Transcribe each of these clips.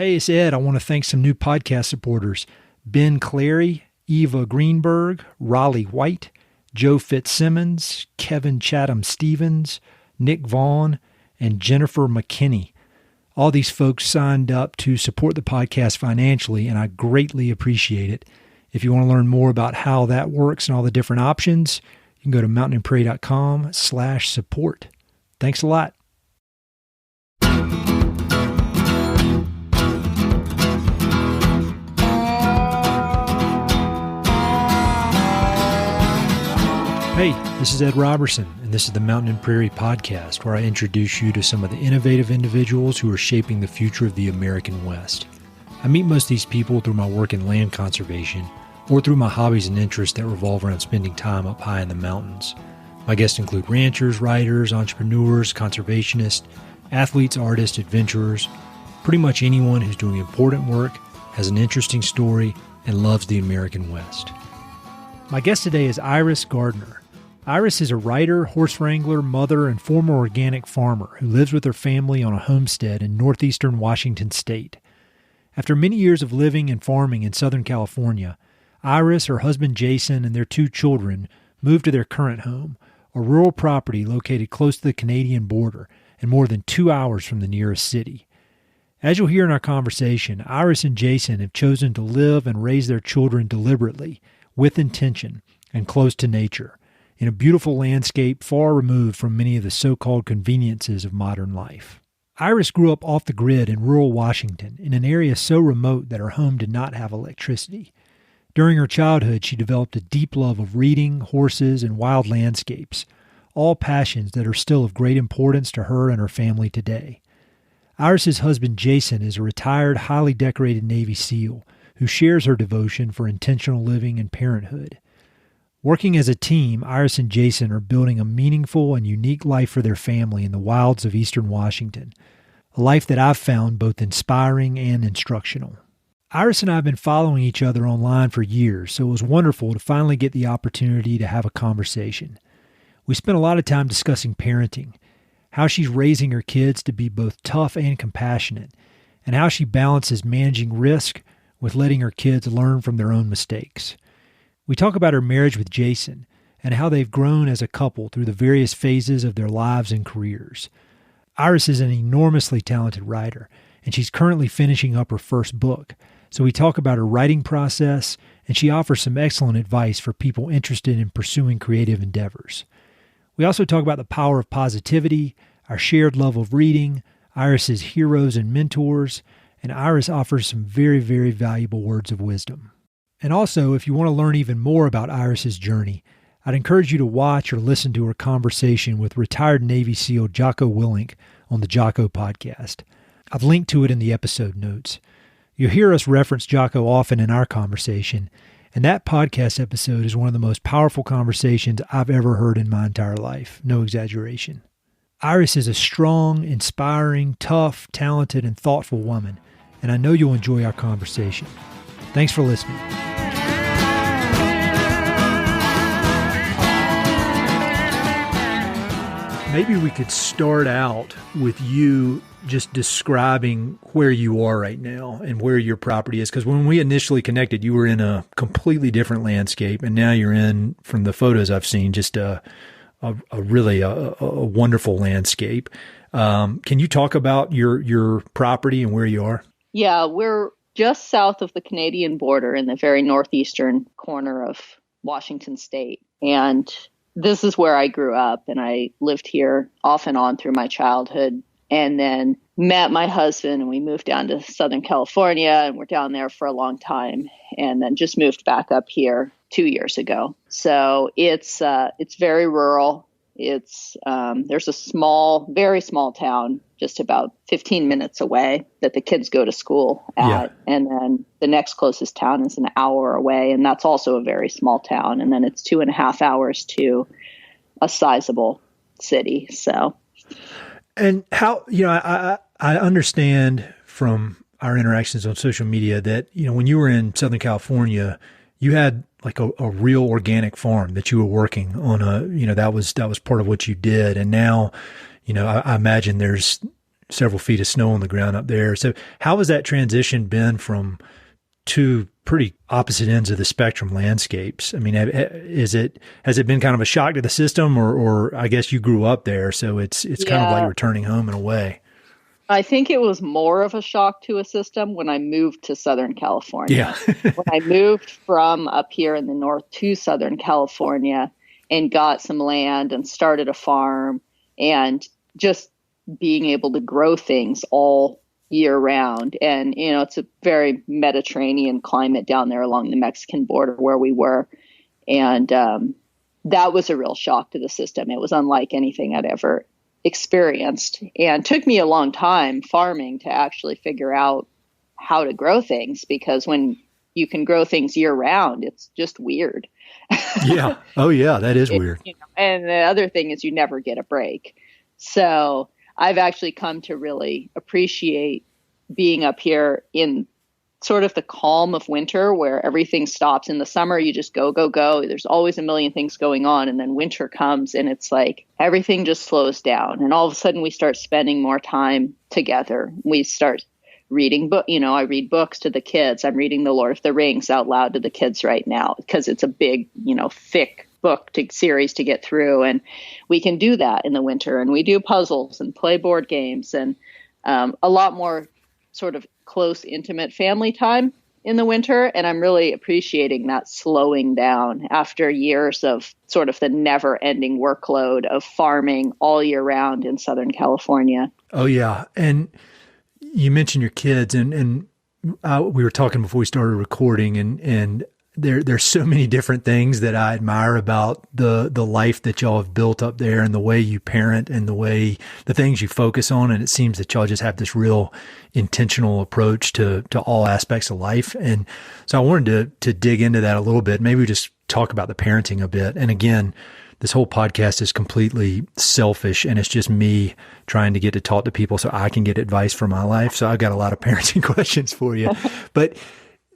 Hey, it's Ed. I want to thank some new podcast supporters: Ben Clary, Eva Greenberg, Raleigh White, Joe Fitzsimmons, Kevin Chatham-Stevens, Nick Vaughn, and Jennifer McKinney. All these folks signed up to support the podcast financially, and I greatly appreciate it. If you want to learn more about how that works and all the different options, you can go to mountainandprairie.com/support. Thanks a lot. Hey, this is Ed Roberson, and this is the Mountain and Prairie podcast, where I introduce you to some of the innovative individuals who are shaping the future of the American West. I meet most of these people through my work in land conservation or through my hobbies and interests that revolve around spending time up high in the mountains. My guests include ranchers, writers, entrepreneurs, conservationists, athletes, artists, adventurers, pretty much anyone who's doing important work, has an interesting story, and loves the American West. My guest today is Iris Gardner. Iris is a writer, horse wrangler, mother, and former organic farmer who lives with her family on a homestead in northeastern Washington state. After many years of living and farming in Southern California, Iris, her husband Jason, and their 2 children moved to their current home, a rural property located close to the Canadian border and more than 2 hours from the nearest city. As you'll hear in our conversation, Iris and Jason have chosen to live and raise their children deliberately, with intention, and close to nature, in a beautiful landscape far removed from many of the so-called conveniences of modern life. Iris grew up off the grid in rural Washington, in an area so remote that her home did not have electricity. During her childhood, she developed a deep love of reading, horses, and wild landscapes, all passions that are still of great importance to her and her family today. Iris's husband Jason is a retired, highly decorated Navy SEAL who shares her devotion for intentional living and parenthood. Working as a team, Iris and Jason are building a meaningful and unique life for their family in the wilds of eastern Washington, a life that I've found both inspiring and instructional. Iris and I have been following each other online for years, so it was wonderful to finally get the opportunity to have a conversation. We spent a lot of time discussing parenting, how she's raising her kids to be both tough and compassionate, and how she balances managing risk with letting her kids learn from their own mistakes. We talk about her marriage with Jason and how they've grown as a couple through the various phases of their lives and careers. Iris is an enormously talented writer, and she's currently finishing up her first book. So we talk about her writing process, and she offers some excellent advice for people interested in pursuing creative endeavors. We also talk about the power of positivity, our shared love of reading, Iris's heroes and mentors, and Iris offers some very, very valuable words of wisdom. And also, if you want to learn even more about Iris's journey, I'd encourage you to watch or listen to her conversation with retired Navy SEAL Jocko Willink on the Jocko podcast. I've linked to it in the episode notes. You'll hear us reference Jocko often in our conversation, and that podcast episode is one of the most powerful conversations I've ever heard in my entire life. No exaggeration. Iris is a strong, inspiring, tough, talented, and thoughtful woman, and I know you'll enjoy our conversation. Thanks for listening. Maybe we could start out with you just describing where you are right now and where your property is. Because when we initially connected, you were in a completely different landscape, and now you're in, from the photos I've seen, just a really wonderful landscape. Can you talk about your property and where you are? Yeah, we're just south of the Canadian border in the very northeastern corner of Washington state. And this is where I grew up, and I lived here off and on through my childhood, and then met my husband, and we moved down to Southern California, and we're down there for a long time, and then just moved back up here 2 years ago. So it's very rural. It's there's a very small town just about 15 minutes away that the kids go to school at. Yeah. And then the next closest town is an hour away, and that's also a very small town. And then it's 2.5 hours to a sizable city. So, and how, I understand from our interactions on social media that, when you were in Southern California, you had like a real organic farm that you were working on that was part of what you did. And now, I imagine there's several feet of snow on the ground up there. So how has that transition been from two pretty opposite ends of the spectrum landscapes? I mean, has it been kind of a shock to the system, or I guess you grew up there, so it's kind of like returning home in a way? I think it was more of a shock to a system when I moved to Southern California. Yeah. When I moved from up here in the north to Southern California and got some land and started a farm, and just being able to grow things all year round. And, it's a very Mediterranean climate down there along the Mexican border where we were. And that was a real shock to the system. It was unlike anything I'd ever experienced, and took me a long time farming to actually figure out how to grow things, because when you can grow things year round, it's just weird. Yeah. Oh yeah. That is weird. And the other thing is you never get a break. So I've actually come to really appreciate being up here in sort of the calm of winter, where everything stops. In the summer, you just go, go, go. There's always a million things going on. And then winter comes and it's like everything just slows down. And all of a sudden we start spending more time together. We start reading I read books to the kids. I'm reading The Lord of the Rings out loud to the kids right now, because it's a big, thick book series to get through. And we can do that in the winter. And we do puzzles and play board games, and a lot more sort of close, intimate family time in the winter. And I'm really appreciating that slowing down after years of sort of the never ending workload of farming all year round in Southern California. Oh yeah. And you mentioned your kids, and we were talking before we started recording, and there's so many different things that I admire about the life that y'all have built up there, and the way you parent, and the things you focus on. And it seems that y'all just have this real intentional approach to all aspects of life. And so I wanted to dig into that a little bit. Maybe we just talk about the parenting a bit. And again, this whole podcast is completely selfish, and it's just me trying to get to talk to people so I can get advice for my life. So I've got a lot of parenting questions for you. But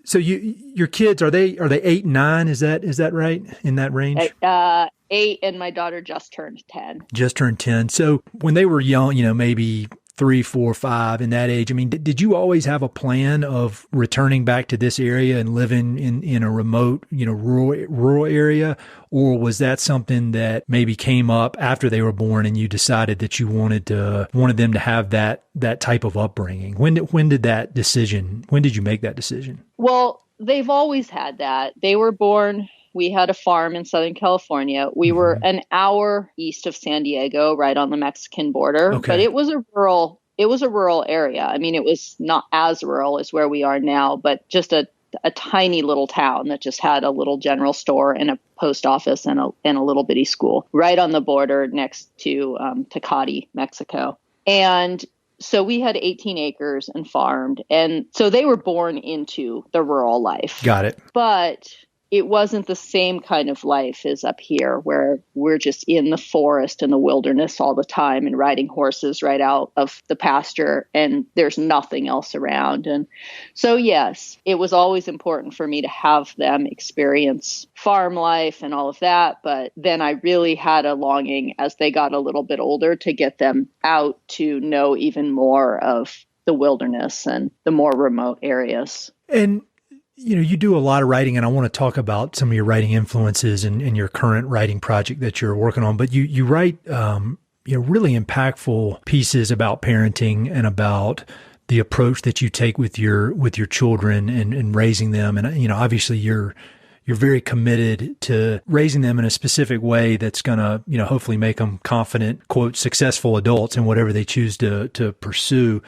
so your kids, are they 8 and 9? Is that right, in that range? 8, and my daughter just turned 10. Just turned 10. So when they were young, maybe 3, 4, 5 in that age, I mean, did you always have a plan of returning back to this area and living in a remote, rural area? Or was that something that maybe came up after they were born and you decided that you wanted them to have that type of upbringing? When did you make that decision? Well, they've always had that. They were born. We had a farm in Southern California. We were an hour east of San Diego, right on the Mexican border. Okay. But it was a rural area. I mean, it was not as rural as where we are now, but just a tiny little town that just had a little general store and a post office and a little bitty school right on the border next to Tecate, Mexico. And so we had 18 acres and farmed. And so they were born into the rural life. Got it. But it wasn't the same kind of life as up here, where we're just in the forest and the wilderness all the time and riding horses right out of the pasture, and there's nothing else around. And so, yes, it was always important for me to have them experience farm life and all of that. But then I really had a longing as they got a little bit older to get them out to know even more of the wilderness and the more remote areas. And you do a lot of writing, and I want to talk about some of your writing influences and your current writing project that you're working on. But you write really impactful pieces about parenting and about the approach that you take with your children and raising them. And obviously you're very committed to raising them in a specific way that's going to hopefully make them confident, quote, successful adults in whatever they choose to pursue.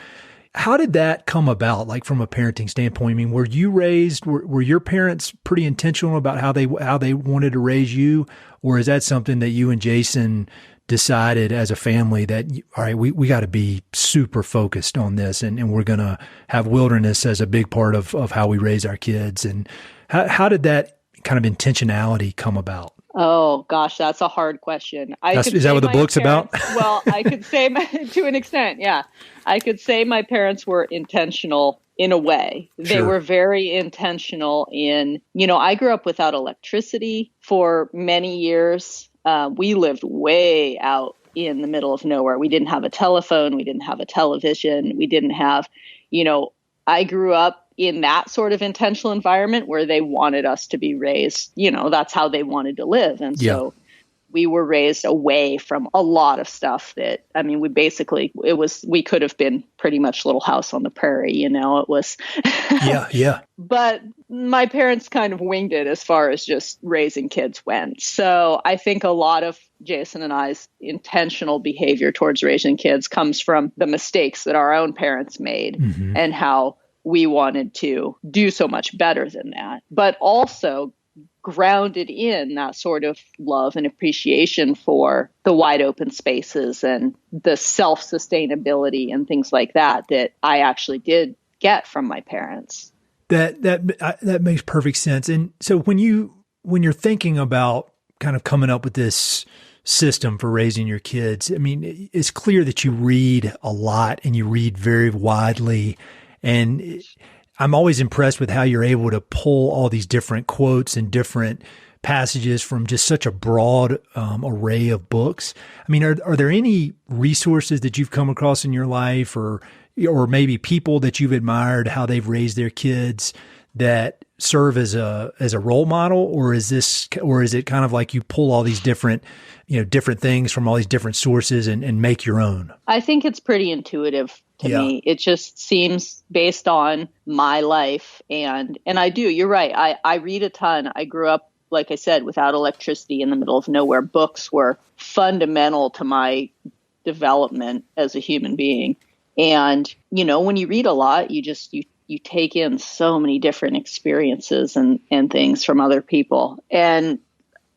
How did that come about, like from a parenting standpoint? I mean, were your parents pretty intentional about how they wanted to raise you? Or is that something that you and Jason decided as a family that, all right, we got to be super focused on this, and we're going to have wilderness as a big part of how we raise our kids? And how did that kind of intentionality come about? Oh, gosh, that's a hard question. Is that what the book's about? Well, I could say to an extent, yeah. I could say my parents were intentional in a way. They were very intentional in, I grew up without electricity for many years. We lived way out in the middle of nowhere. We didn't have a telephone. We didn't have a television. We didn't have, I grew up in that sort of intentional environment where they wanted us to be raised, that's how they wanted to live. And so we were raised away from a lot of stuff that, we could have been pretty much Little House on the Prairie, it was. Yeah. But my parents kind of winged it as far as just raising kids went. So I think a lot of Jason and I's intentional behavior towards raising kids comes from the mistakes that our own parents made and how we wanted to do so much better than that, but also grounded in that sort of love and appreciation for the wide open spaces and the self-sustainability and things like that I actually did get from my parents. That makes perfect sense. And so when you're thinking about kind of coming up with this system for raising your kids, it's clear that you read a lot and you read very widely. And I'm always impressed with how you're able to pull all these different quotes and different passages from just such a broad array of books. Are there any resources that you've come across in your life or maybe people that you've admired how they've raised their kids that serve as a role model? Or is it kind of like you pull all these different things from all these different sources and make your own? I think it's pretty intuitive to me. It just seems based on my life. And you're right. I read a ton. I grew up, like I said, without electricity in the middle of nowhere. Books were fundamental to my development as a human being. And, when you read a lot, you take in so many different experiences and things from other people. And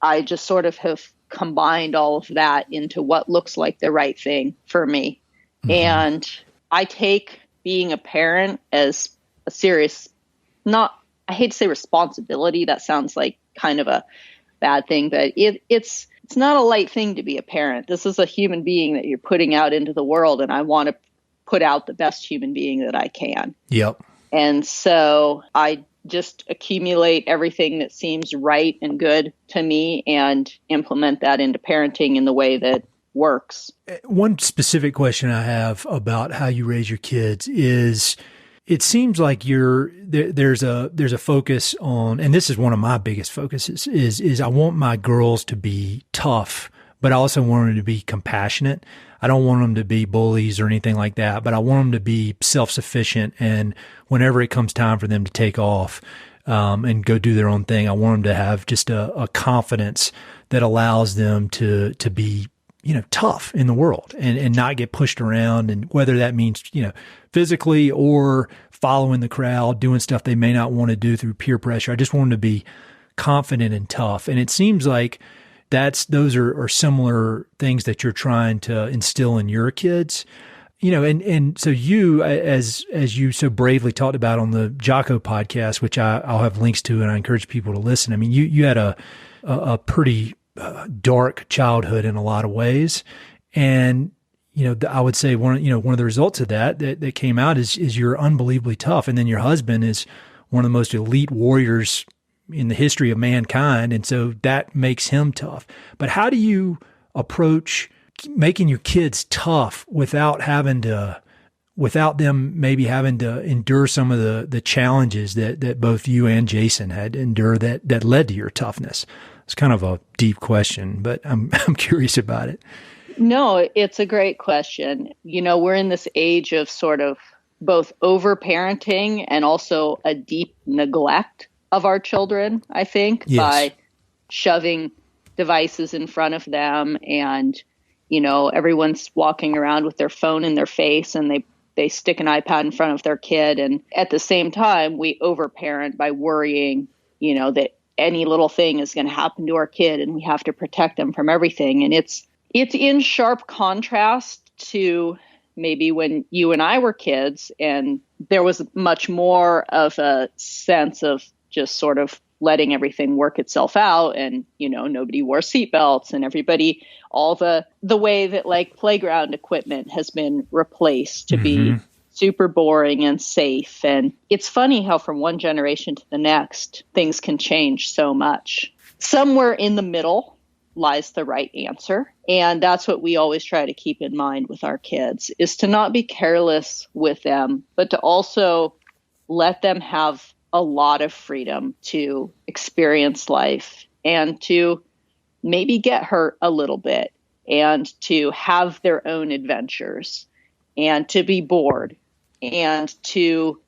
I just sort of have combined all of that into what looks like the right thing for me. And I take being a parent as a serious, I hate to say responsibility. That sounds like kind of a bad thing, but it's not a light thing to be a parent. This is a human being that you're putting out into the world, and I want to put out the best human being that I can. Yep. And so I just accumulate everything that seems right and good to me and implement that into parenting in the way that works. One specific question I have about how you raise your kids is, it seems like there's a focus on, and this is one of my biggest focuses, is I want my girls to be tough, but I also want them to be compassionate. I don't want them to be bullies or anything like that, but I want them to be self-sufficient. And whenever it comes time for them to take off and go do their own thing, I want them to have just a confidence that allows them to be, tough in the world and not get pushed around. And whether that means, physically or following the crowd, doing stuff they may not want to do through peer pressure. I just want them to be confident and tough. And it seems like those are similar things that you're trying to instill in your kids, and so you, as you so bravely talked about on the Jocko podcast, which I'll have links to, and I encourage people to listen. You had a pretty dark childhood in a lot of ways. And, I would say one of the results of that came out is you're unbelievably tough. And then your husband is one of the most elite warriors in the history of mankind. And so that makes him tough. But how do you approach making your kids tough without them maybe having to endure some of the challenges that both you and Jason had endured that led to your toughness? It's kind of a deep question, but I'm curious about it. No, it's a great question. We're in this age of sort of both over-parenting and also a deep neglect of our children, I think, by shoving devices in front of them. And, everyone's walking around with their phone in their face and they stick an iPad in front of their kid. And at the same time, we over-parent by worrying, that any little thing is going to happen to our kid and we have to protect them from everything. And it's in sharp contrast to maybe when you and I were kids, and there was much more of a sense of just sort of letting everything work itself out. And, nobody wore seatbelts and everybody, all the way that like playground equipment has been replaced to be super boring and safe. And it's funny how from one generation to the next, things can change so much. Somewhere in the middle lies the right answer. And that's what we always try to keep in mind with our kids, is to not be careless with them, but to also let them have a lot of freedom to experience life and to maybe get hurt a little bit and to have their own adventures and to be bored and to,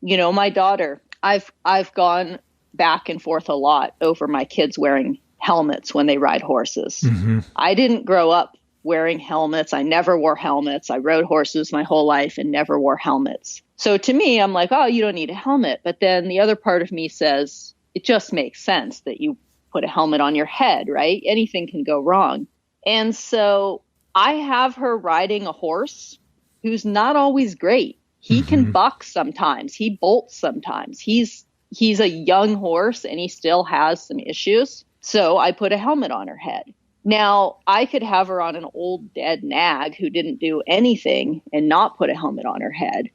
my daughter, I've gone back and forth a lot over my kids wearing helmets when they ride horses. Mm-hmm. I didn't grow up wearing helmets. I never wore helmets. I rode horses my whole life and never wore helmets. So to me, I'm like, oh, you don't need a helmet. But then the other part of me says, it just makes sense that you put a helmet on your head, right? Anything can go wrong. And so I have her riding a horse who's not always great. He can buck sometimes. He bolts sometimes. He's a young horse and he still has some issues. So I put a helmet on her head. Now, I could have her on an old dead nag who didn't do anything and not put a helmet on her head.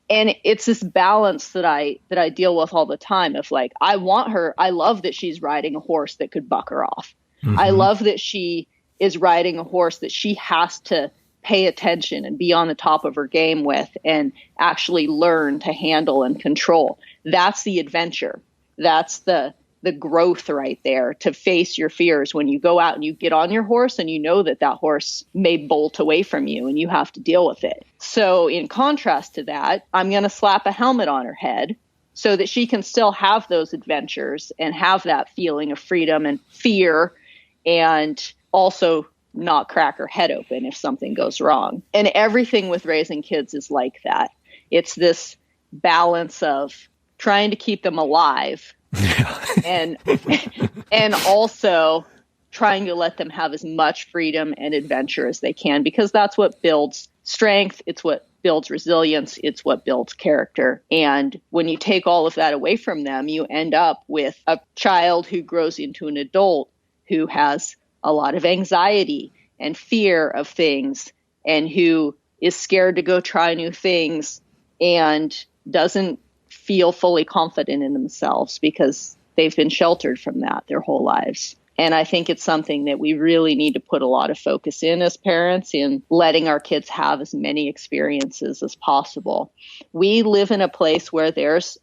And it's this balance that I deal with all the time of like, I love that she's riding a horse that could buck her off. Mm-hmm. I love that she is riding a horse that she has to pay attention and be on the top of her game with and actually learn to handle and control. That's the adventure. That's the growth right there, to face your fears when you go out and you get on your horse and you know that horse may bolt away from you and you have to deal with it. So in contrast to that, I'm going to slap a helmet on her head so that she can still have those adventures and have that feeling of freedom and fear, and also not crack her head open if something goes wrong. And everything with raising kids is like that. It's this balance of trying to keep them alive and also trying to let them have as much freedom and adventure as they can, because that's what builds strength. It's what builds resilience. It's what builds character. And when you take all of that away from them, you end up with a child who grows into an adult who has a lot of anxiety and fear of things, and who is scared to go try new things and doesn't feel fully confident in themselves because they've been sheltered from that their whole lives. And I think it's something that we really need to put a lot of focus in as parents, in letting our kids have as many experiences as possible. We live in a place where there's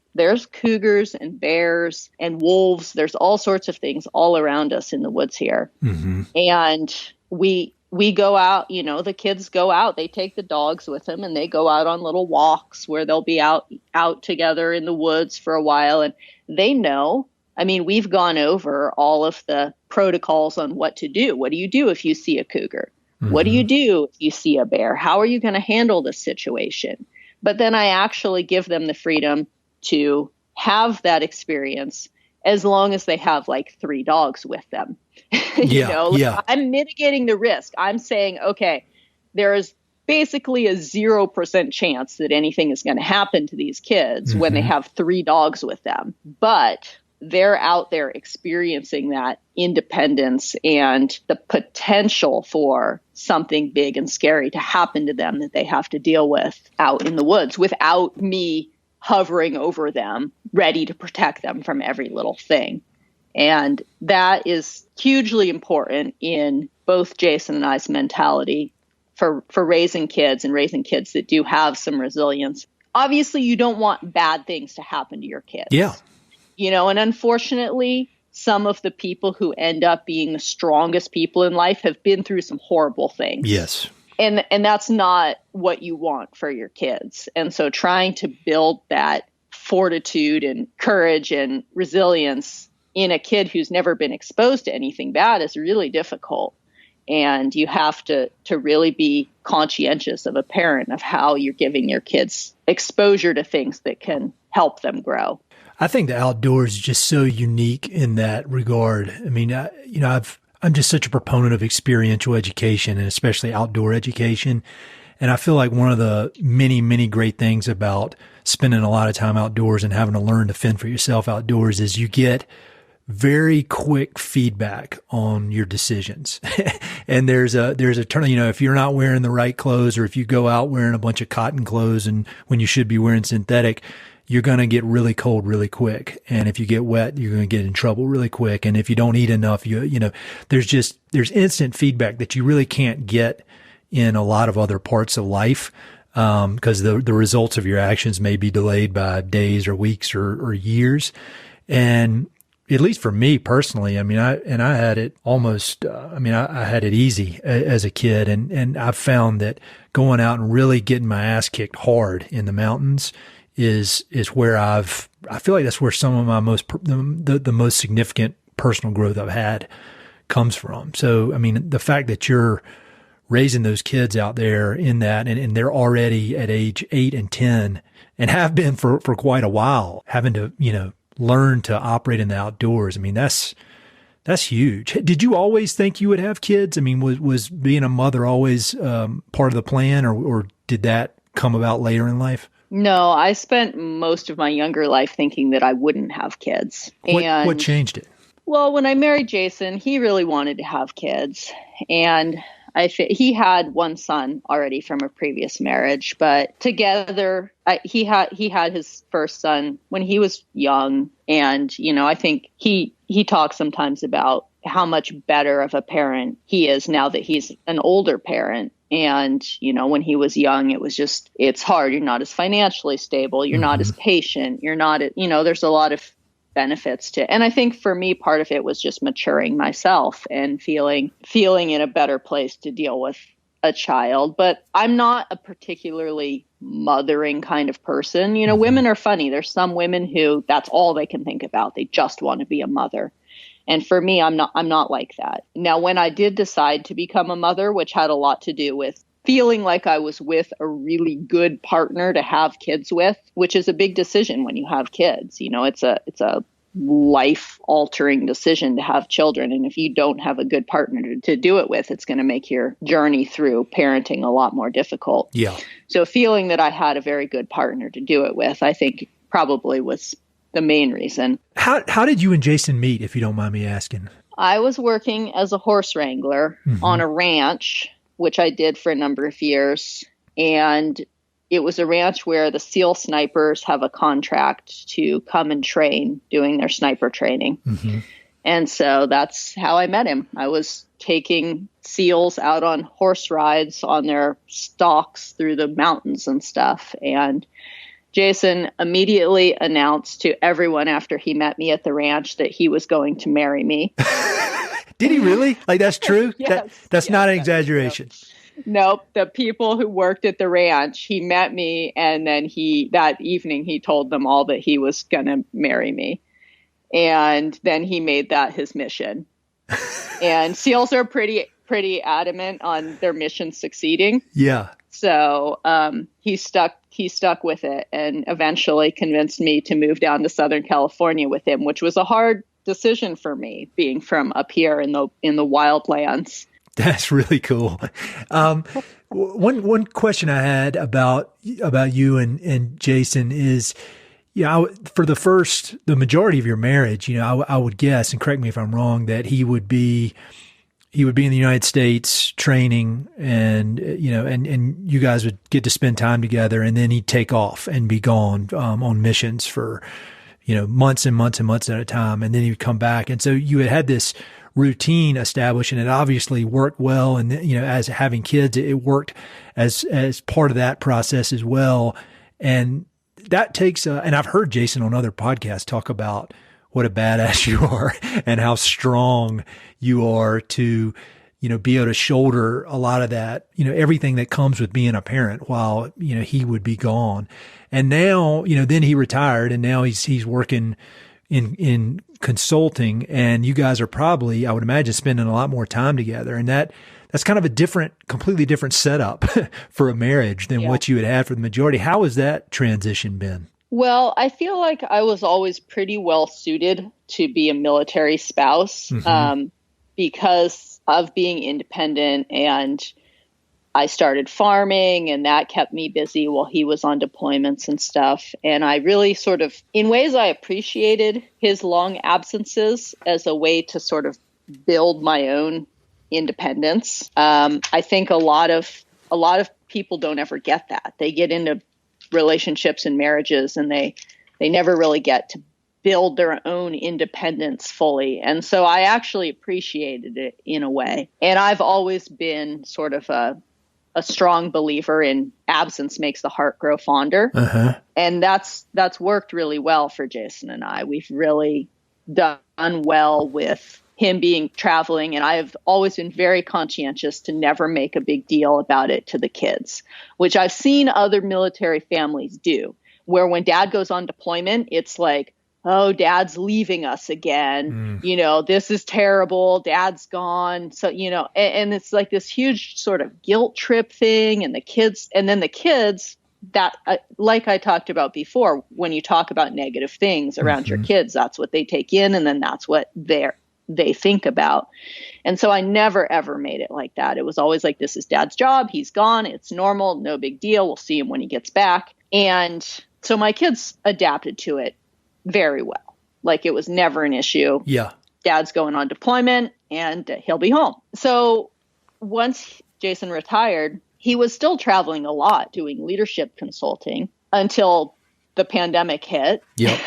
cougars and bears and wolves. There's all sorts of things all around us in the woods here. Mm-hmm. And we go out, the kids go out, they take the dogs with them and they go out on little walks where they'll be out together in the woods for a while. And they know, we've gone over all of the protocols on what to do. What do you do if you see a cougar? Mm-hmm. What do you do if you see a bear? How are you going to handle this situation? But then I actually give them the freedom to have that experience as long as they have like 3 dogs with them. I'm mitigating the risk. I'm saying, okay, there is basically a 0% chance that anything is going to happen to these kids when they have 3 dogs with them. But they're out there experiencing that independence and the potential for something big and scary to happen to them that they have to deal with out in the woods without me hovering over them, ready to protect them from every little thing. And that is hugely important in both Jason and I's mentality for raising kids, and raising kids that do have some resilience. Obviously, you don't want bad things to happen to your kids. Yeah. And unfortunately, some of the people who end up being the strongest people in life have been through some horrible things. Yes. And that's not what you want for your kids. And so trying to build that fortitude and courage and resilience in a kid who's never been exposed to anything bad is really difficult. And you have to really be conscientious of a parent of how you're giving your kids exposure to things that can help them grow. I think the outdoors is just so unique in that regard. I'm just such a proponent of experiential education, and especially outdoor education. And I feel like one of the many, many great things about spending a lot of time outdoors and having to learn to fend for yourself outdoors is you get very quick feedback on your decisions. And there's a turn, if you're not wearing the right clothes, or if you go out wearing a bunch of cotton clothes and when you should be wearing synthetic, you're going to get really cold really quick. And if you get wet, you're going to get in trouble really quick. And if you don't eat enough, there's instant feedback that you really can't get in a lot of other parts of life. Because the results of your actions may be delayed by days or weeks or years. And at least for me personally, I mean, I had it almost, I had it easy as a kid. And I've found that going out and really getting my ass kicked hard in the mountains is where I feel like that's where some of my the most significant personal growth I've had comes from. So, I mean, the fact that you're raising those kids out there in that, and they're already at age 8 and 10 and have been for quite a while, having to, learn to operate in the outdoors. I mean, that's huge. Did you always think you would have kids? I mean, was being a mother always part of the plan, or did that come about later in life? No, I spent most of my younger life thinking that I wouldn't have kids. What changed it? Well, when I married Jason, he really wanted to have kids, and he had one son already from a previous marriage, but together he had his first son when he was young. And, I think he talks sometimes about how much better of a parent he is now that he's an older parent. And, when he was young, it's hard. You're not as financially stable. You're not as patient. You're not, there's a lot of benefits to, and I think for me, part of it was just maturing myself and feeling in a better place to deal with a child. But I'm not a particularly mothering kind of person. Women are funny. There's some women who that's all they can think about. They just want to be a mother. And for me, I'm not like that. Now, when I did decide to become a mother, which had a lot to do with feeling like I was with a really good partner to have kids with, which is a big decision when you have kids. It's a life-altering decision to have children. And if you don't have a good partner to do it with, it's going to make your journey through parenting a lot more difficult. Yeah. So feeling that I had a very good partner to do it with, I think probably was the main reason. How did you and Jason meet, if you don't mind me asking? I was working as a horse wrangler on a ranch, which I did for a number of years. And it was a ranch where the SEAL snipers have a contract to come and train doing their sniper training. And so that's how I met him. I was taking SEALs out on horse rides on their stalks through the mountains and stuff. And Jason immediately announced to everyone after he met me at the ranch that he was going to marry me. Did he really? Like, that's true? Yes, that's not an exaggeration. Nope. The people who worked at the ranch, he met me, and then that evening he told them all that he was going to marry me. And then he made that his mission. And SEALs are pretty adamant on their mission succeeding. Yeah. So he stuck with it and eventually convinced me to move down to Southern California with him, which was a hard decision for me, being from up here in the wildlands. That's really cool. One question I had about you and Jason is, for the majority of your marriage, I would guess, and correct me if I'm wrong, that he would be in the United States training, and and you guys would get to spend time together, and then he'd take off and be gone on missions for months and months and months at a time, and then he would come back. And so you had this routine established, and it obviously worked well. And as having kids, it worked as part of that process as well. And that takes and I've heard Jason on other podcasts talk about what a badass you are and how strong you are to be able to shoulder a lot of that, everything that comes with being a parent while he would be gone. And now then he retired, and now he's working in consulting, and you guys are probably, I would imagine, spending a lot more time together. And that's kind of a completely different setup for a marriage than what you had for the majority. How has that transition been? Well, I feel like I was always pretty well suited to be a military spouse because of being independent, and I started farming, and that kept me busy while he was on deployments and stuff. And I really sort of, in ways, I appreciated his long absences as a way to sort of build my own independence. I think a lot of people don't ever get that. They get into relationships and marriages, and they they never really get to build their own independence fully. And so I actually appreciated it in a way. And I've always been sort of a strong believer in absence makes the heart grow fonder. Uh-huh. And that's worked really well for Jason and I. We've really done well with him being traveling. And I have always been very conscientious to never make a big deal about it to the kids, which I've seen other military families do, where when dad goes on deployment, it's like, oh, dad's leaving us again. This is terrible. Dad's gone. So, and it's like this huge sort of guilt trip thing. And the kids that, like I talked about before, when you talk about negative things around your kids, that's what they take in. And then that's what they think about. And so I never, ever made it like that. It was always like, this is dad's job. He's gone. It's normal. No big deal. We'll see him when he gets back. And so my kids adapted to it very well. Like, it was never an issue. Yeah. Dad's going on deployment and he'll be home. So once Jason retired, he was still traveling a lot doing leadership consulting until the pandemic hit. Yep.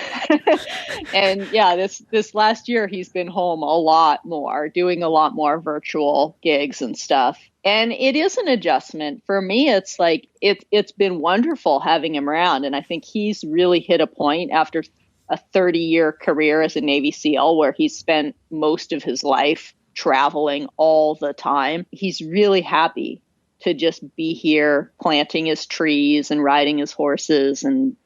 And yeah, this last year he's been home a lot more, doing a lot more virtual gigs and stuff. And it is an adjustment. For me, it's like, it's been wonderful having him around. And I think he's really hit a point after a 30-year career as a Navy SEAL, where he's spent most of his life traveling all the time. He's really happy to just be here planting his trees and riding his horses and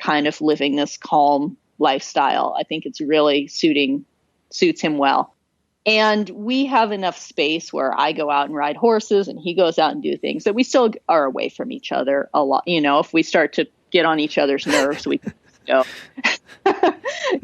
kind of living this calm lifestyle. I think it's really suits him well. And we have enough space where I go out and ride horses and he goes out and do things that we still are away from each other a lot. If we start to get on each other's nerves, we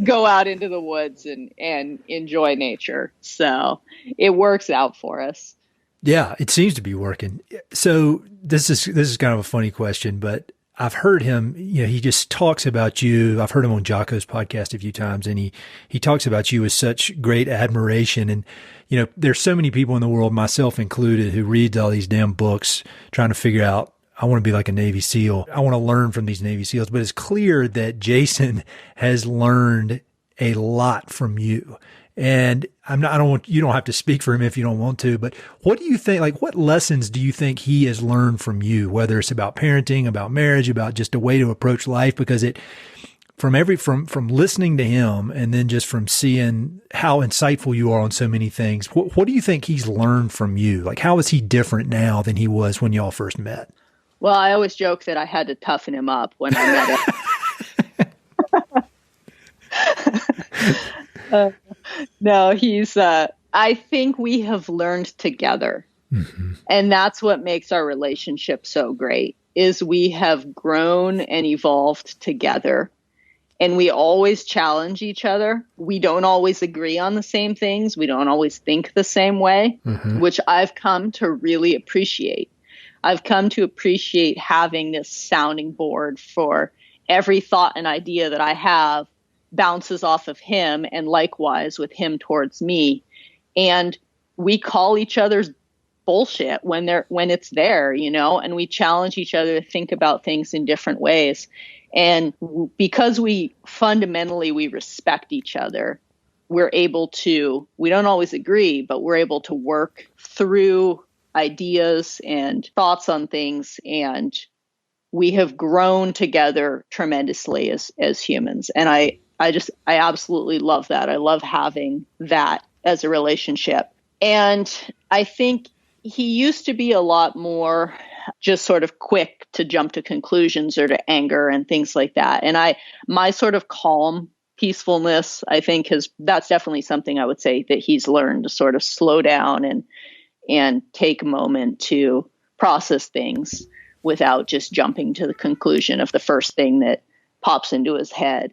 go out into the woods and enjoy nature. So it works out for us. Yeah, it seems to be working. So this is kind of a funny question, but I've heard him, he just talks about you. I've heard him on Jocko's podcast a few times, and he talks about you with such great admiration. And, there's so many people in the world, myself included, who reads all these damn books trying to figure out, I want to be like a Navy SEAL. I want to learn from these Navy SEALs. But it's clear that Jason has learned a lot from you. And you don't have to speak for him if you don't want to, but what do you think, like, what lessons do you think he has learned from you, whether it's about parenting, about marriage, about just a way to approach life? Because from listening to him and then just from seeing how insightful you are on so many things, what do you think he's learned from you? Like, how is he different now than he was when y'all first met? Well, I always joke that I had to toughen him up when I met him. No, I think we have learned together. Mm-hmm. And that's what makes our relationship so great, is we have grown and evolved together. And we always challenge each other. We don't always agree on the same things. We don't always think the same way, which I've come to really appreciate. I've come to appreciate having this sounding board for every thought and idea that I have bounces off of him, and likewise with him towards me. And we call each other's bullshit when it's there, and we challenge each other to think about things in different ways. And because we respect each other, we don't always agree, but we're able to work through ideas and thoughts on things. And we have grown together tremendously as humans. And I absolutely love that. I love having that as a relationship. And I think he used to be a lot more just sort of quick to jump to conclusions or to anger and things like that. And my sort of calm peacefulness, I think that's definitely something I would say that he's learned, to sort of slow down and take a moment to process things without just jumping to the conclusion of the first thing that pops into his head.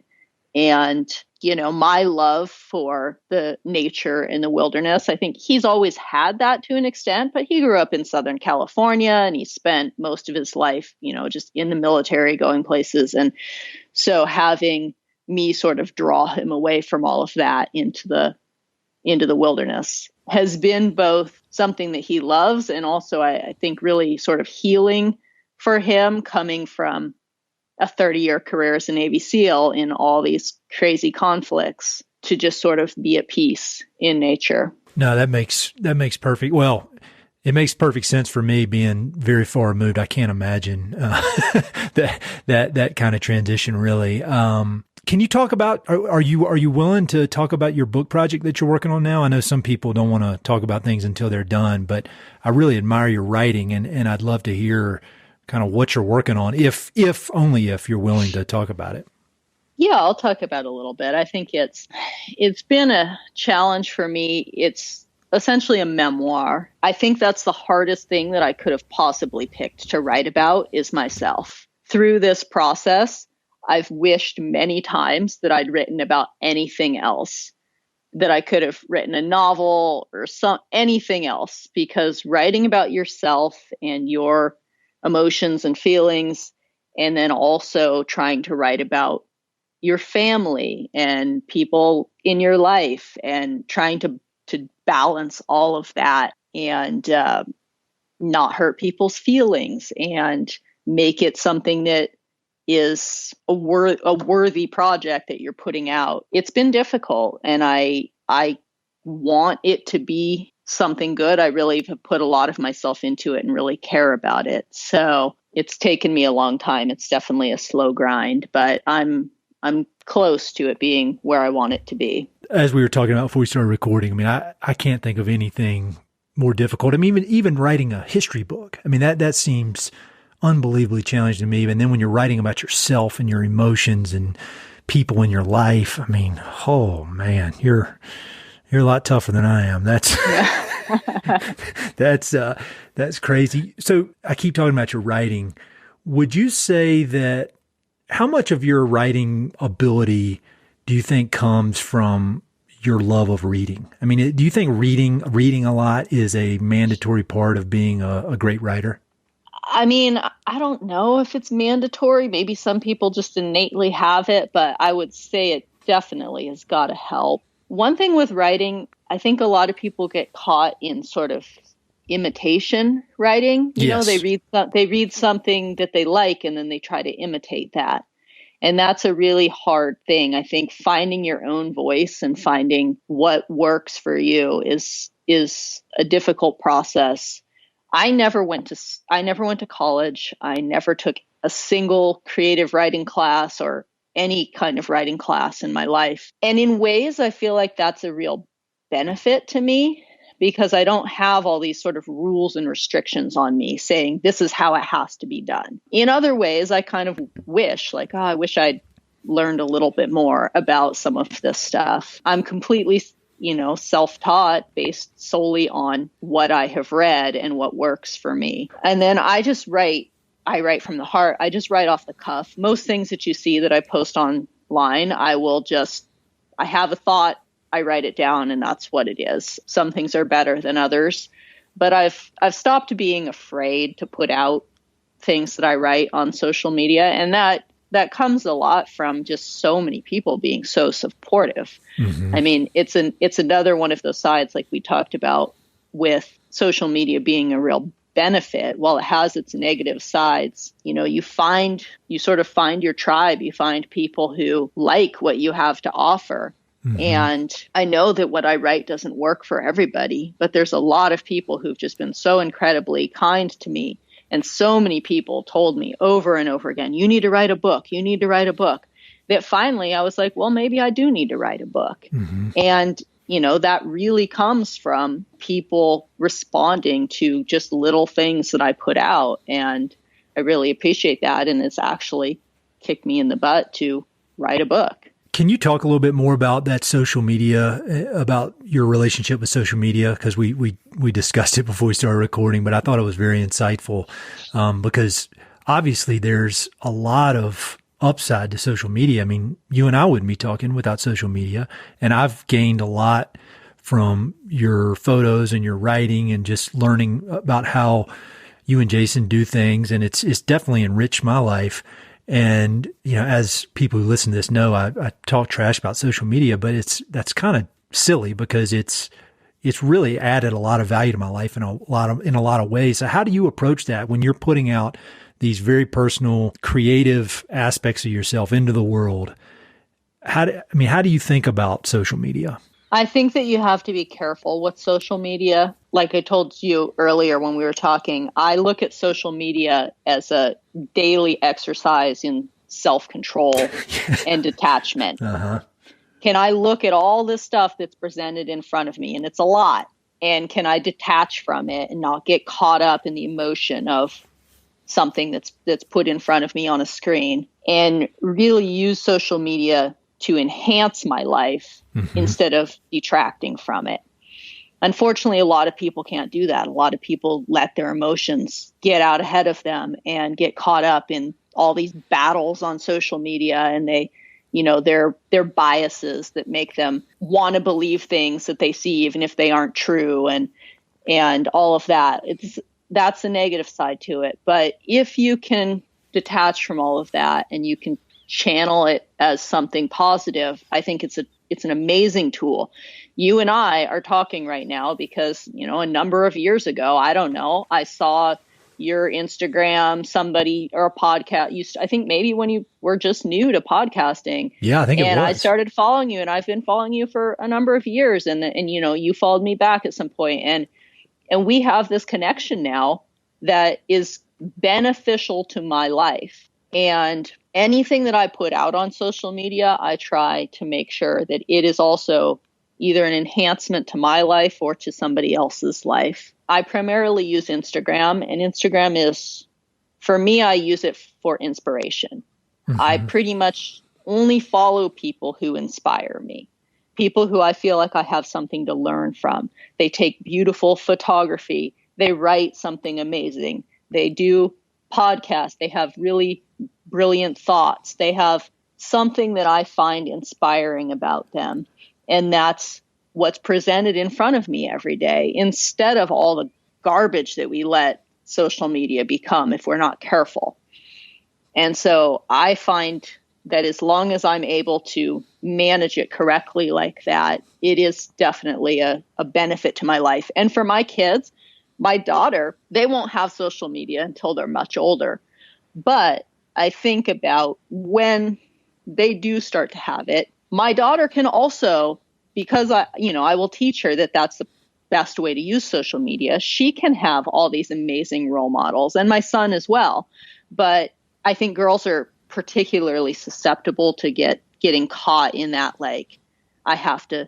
And, my love for the nature and the wilderness, I think he's always had that to an extent, but he grew up in Southern California and he spent most of his life, just in the military going places. And so having me sort of draw him away from all of that into the wilderness has been both something that he loves and also I think really sort of healing for him, coming from a 30-year career as a Navy SEAL in all these crazy conflicts to just sort of be at peace in nature. No, that makes perfect. Well, it makes perfect sense for me being very far removed. I can't imagine that kind of transition really. Can you talk about, are you willing to talk about your book project that you're working on now? I know some people don't want to talk about things until they're done, but I really admire your writing and I'd love to hear kind of what you're working on, if only if you're willing to talk about it. Yeah, I'll talk about it a little bit. I think it's been a challenge for me. It's essentially a memoir. I think that's the hardest thing that I could have possibly picked to write about is myself. Through this process, I've wished many times that I'd written about anything else, that I could have written a novel or anything else, because writing about yourself and your emotions and feelings, and then also trying to write about your family and people in your life and trying to balance all of that and not hurt people's feelings and make it something that is a worthy project that you're putting out. It's been difficult, and I want it to be something good. I really have put a lot of myself into it and really care about it. So it's taken me a long time. It's definitely a slow grind, but I'm close to it being where I want it to be. As we were talking about before we started recording, I mean, I can't think of anything more difficult. I mean, even writing a history book, I mean, that seems unbelievably challenging to me. And then when you're writing about yourself and your emotions and people in your life, I mean, oh man, you're a lot tougher than I am. That's that's crazy. So I keep talking about your writing. Would you say that how much of your writing ability do you think comes from your love of reading? I mean, do you think reading a lot is a mandatory part of being a great writer? I mean, I don't know if it's mandatory. Maybe some people just innately have it, but I would say it definitely has got to help. One thing with writing, I think a lot of people get caught in sort of imitation writing. You know, they read something that they like and then they try to imitate that. And that's a really hard thing. I think finding your own voice and finding what works for you is a difficult process. I never went to college. I never took a single creative writing class or any kind of writing class in my life. And in ways, I feel like that's a real benefit to me because I don't have all these sort of rules and restrictions on me saying this is how it has to be done. In other ways, I kind of wish, I wish I'd learned a little bit more about some of this stuff. I'm completely self-taught based solely on what I have read and what works for me. And then I write from the heart. I just write off the cuff. Most things that you see that I post online, I have a thought, I write it down, and that's what it is. Some things are better than others, but I've stopped being afraid to put out things that I write on social media. And that comes a lot from just so many people being so supportive. Mm-hmm. I mean, it's another one of those sides, like we talked about, with social media being a real benefit. While it has its negative sides, you sort of find your tribe. You find people who like what you have to offer. Mm-hmm. And I know that what I write doesn't work for everybody, but there's a lot of people who've just been so incredibly kind to me. And so many people told me over and over again, you need to write a book. You need to write a book. That finally I was like, well, maybe I do need to write a book. Mm-hmm. And, that really comes from people responding to just little things that I put out. And I really appreciate that. And it's actually kicked me in the butt to write a book. Can you talk a little bit more about that social media, about your relationship with social media? Because we discussed it before we started recording, but I thought it was very insightful because obviously there's a lot of upside to social media. I mean, you and I wouldn't be talking without social media, and I've gained a lot from your photos and your writing and just learning about how you and Jason do things, and it's definitely enriched my life. And, as people who listen to this know, I talk trash about social media, but that's kind of silly because it's really added a lot of value to my life in a lot of ways. So how do you approach that when you're putting out these very personal, creative aspects of yourself into the world. How do you think about social media? I think that you have to be careful with social media. Like I told you earlier when we were talking, I look at social media as a daily exercise in self-control and detachment. Uh-huh. Can I look at all this stuff that's presented in front of me? And it's a lot. And can I detach from it and not get caught up in the emotion of something that's put in front of me on a screen, and really use social media to enhance my life instead of detracting from it? Unfortunately, a lot of people can't do that. A lot of people let their emotions get out ahead of them and get caught up in all these battles on social media, and they, their biases that make them want to believe things that they see even if they aren't true, and all of that. That's the negative side to it. But if you can detach from all of that and you can channel it as something positive, I think it's an amazing tool. You and I are talking right now because, a number of years ago, I don't know, I saw your Instagram, somebody or a podcast. I think maybe when you were just new to podcasting. Yeah, I think it was. And I started following you, and I've been following you for a number of years. And you followed me back at some point. And we have this connection now that is beneficial to my life. And anything that I put out on social media, I try to make sure that it is also either an enhancement to my life or to somebody else's life. I primarily use Instagram, and Instagram is, for me, I use it for inspiration. I pretty much only follow people who inspire me, people who I feel like I have something to learn from. They take beautiful photography. They write something amazing. They do podcasts. They have really brilliant thoughts. They have something that I find inspiring about them. And that's what's presented in front of me every day, instead of all the garbage that we let social media become if we're not careful. And so I find that as long as I'm able to manage it correctly like that, it is definitely a benefit to my life. And for my kids, my daughter, they won't have social media until they're much older. But I think about when they do start to have it, my daughter can also, because I will teach her that that's the best way to use social media. She can have all these amazing role models, and my son as well. But I think girls are particularly susceptible to getting caught in that, like, I have to,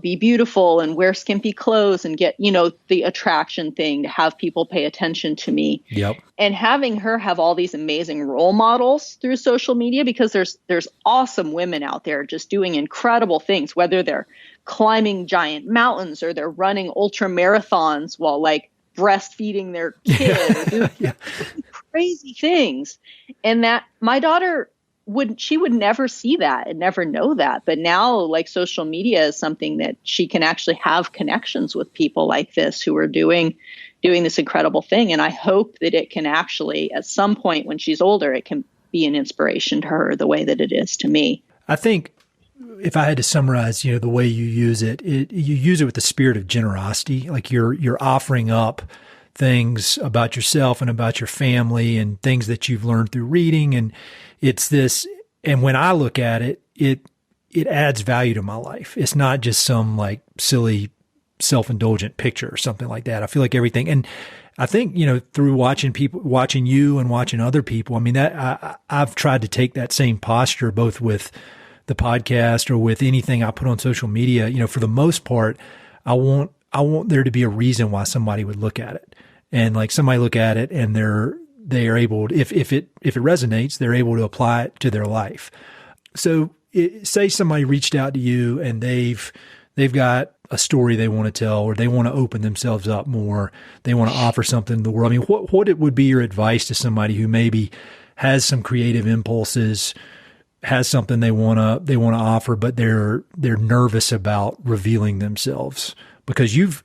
be beautiful and wear skimpy clothes and get, the attraction thing to have people pay attention to me. Yep. And having her have all these amazing role models through social media, because there's awesome women out there just doing incredible things, whether they're climbing giant mountains or they're running ultra marathons while like breastfeeding their kid or doing crazy things. And that my daughter would never see that and never know that. But now, like, social media is something that she can actually have connections with people like this who are doing this incredible thing. And I hope that it can actually, at some point when she's older, it can be an inspiration to her the way that it is to me. I think if I had to summarize, the way you use it, you use it with the spirit of generosity. Like you're offering up things about yourself and about your family and things that you've learned through reading. And it's this, and when I look at it, it adds value to my life. It's not just some like silly self-indulgent picture or something like that. I feel like everything, and I think, through watching you and watching other people, I mean, that I've tried to take that same posture, both with the podcast or with anything I put on social media. For the most part, I want there to be a reason why somebody would look at it, and like somebody look at it and they are able to, if it resonates, they're able to apply it to their life. So say somebody reached out to you and they've got a story they want to tell, or they want to open themselves up more. They want to offer something to the world. I mean, what would be your advice to somebody who maybe has some creative impulses, has something they want to offer, but they're nervous about revealing themselves? Because you've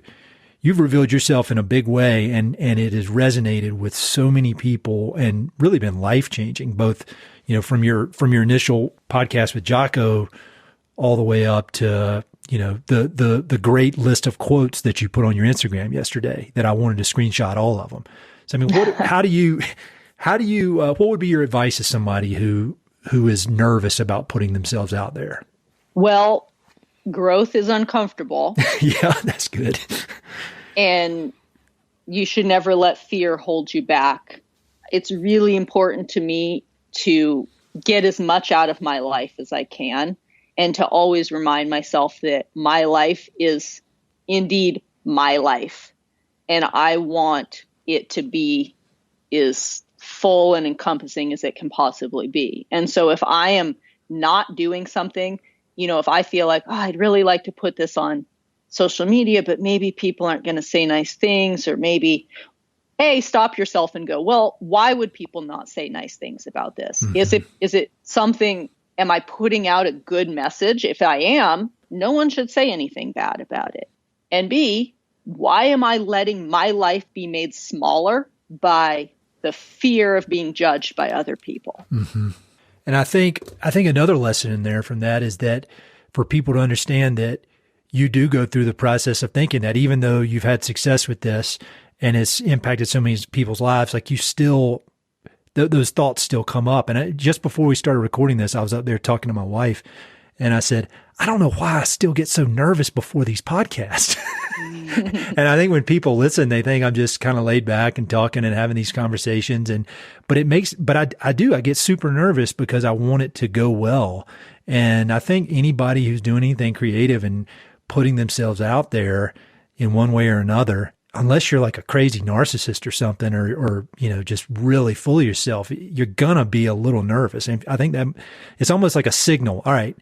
revealed yourself in a big way, and it has resonated with so many people and really been life-changing, both, from your initial podcast with Jocko all the way up to, the great list of quotes that you put on your Instagram yesterday that I wanted to screenshot all of them. So, I mean, how do How do you, what would be your advice to somebody who is nervous about putting themselves out there? Well, growth is uncomfortable. Yeah, that's good. And you should never let fear hold you back. It's really important to me to get as much out of my life as I can, and to always remind myself that my life is indeed my life. And I want it to be as full and encompassing as it can possibly be. And so if I am not doing something, if I feel like, I'd really like to put this on social media, but maybe people aren't going to say nice things, or maybe, stop yourself and go, well, why would people not say nice things about this? Mm-hmm. Is it something, am I putting out a good message? If I am, no one should say anything bad about it. And B, why am I letting my life be made smaller by the fear of being judged by other people? Mm-hmm. And I think another lesson in there from that is that for people to understand that you do go through the process of thinking that even though you've had success with this and it's impacted so many people's lives, like you still, those thoughts still come up. And just before we started recording this, I was up there talking to my wife and I said, I don't know why I still get so nervous before these podcasts. And I think when people listen, they think I'm just kind of laid back and talking and having these conversations. But I get super nervous because I want it to go well. And I think anybody who's doing anything creative and putting themselves out there in one way or another, unless you're like a crazy narcissist or something, or just really full of yourself, you're going to be a little nervous. And I think that it's almost like a signal. All right,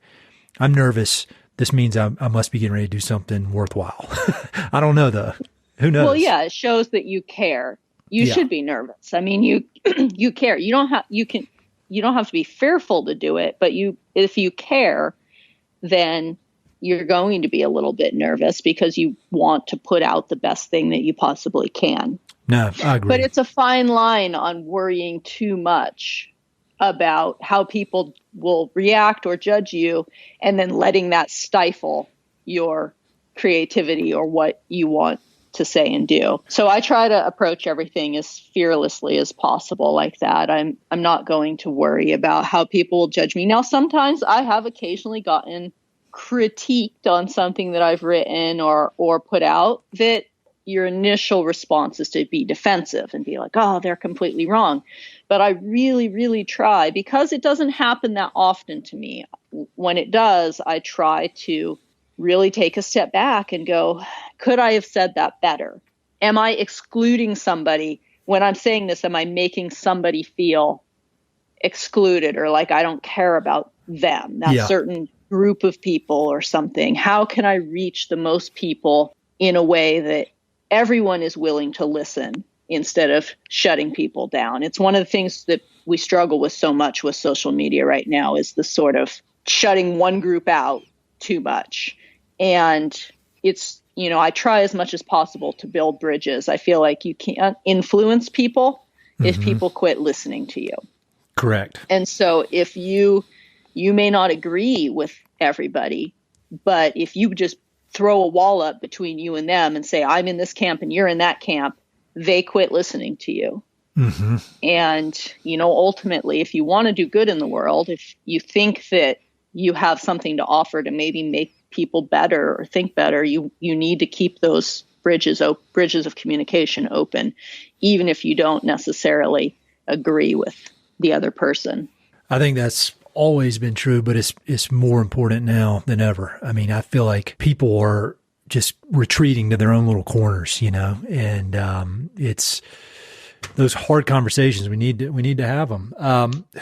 I'm nervous. This means I must be getting ready to do something worthwhile. I don't know though. Who knows? Well, yeah, it shows that you care. You should be nervous. I mean, you care. You don't have to be fearful to do it, but if you care, then you're going to be a little bit nervous because you want to put out the best thing that you possibly can. No, I agree. But it's a fine line on worrying too much about how people will react or judge you, and then letting that stifle your creativity or what you want to say and do. So I try to approach everything as fearlessly as possible like that. I'm not going to worry about how people will judge me. Now, sometimes I have occasionally gotten critiqued on something that I've written or put out, that your initial response is to be defensive and be like, oh, they're completely wrong. But I really, really try, because it doesn't happen that often to me. When it does, I try to really take a step back and go, could I have said that better? Am I excluding somebody? When I'm saying this, am I making somebody feel excluded or like I don't care about them, that certain group of people or something? How can I reach the most people in a way that everyone is willing to listen instead of shutting people down? It's one of the things that we struggle with so much with social media right now, is the sort of shutting one group out too much. And it's, I try as much as possible to build bridges. I feel like you can't influence people if people quit listening to you. Correct. And so if you may not agree with everybody, but if you just throw a wall up between you and them and say, I'm in this camp and you're in that camp, they quit listening to you. Mm-hmm. And, ultimately, if you want to do good in the world, if you think that you have something to offer to maybe make people better or think better, you need to keep those bridges of communication open, even if you don't necessarily agree with the other person. I think that's always been true, but it's more important now than ever. I mean, I feel like people are just retreating to their own little corners, and it's those hard conversations. We need to have them.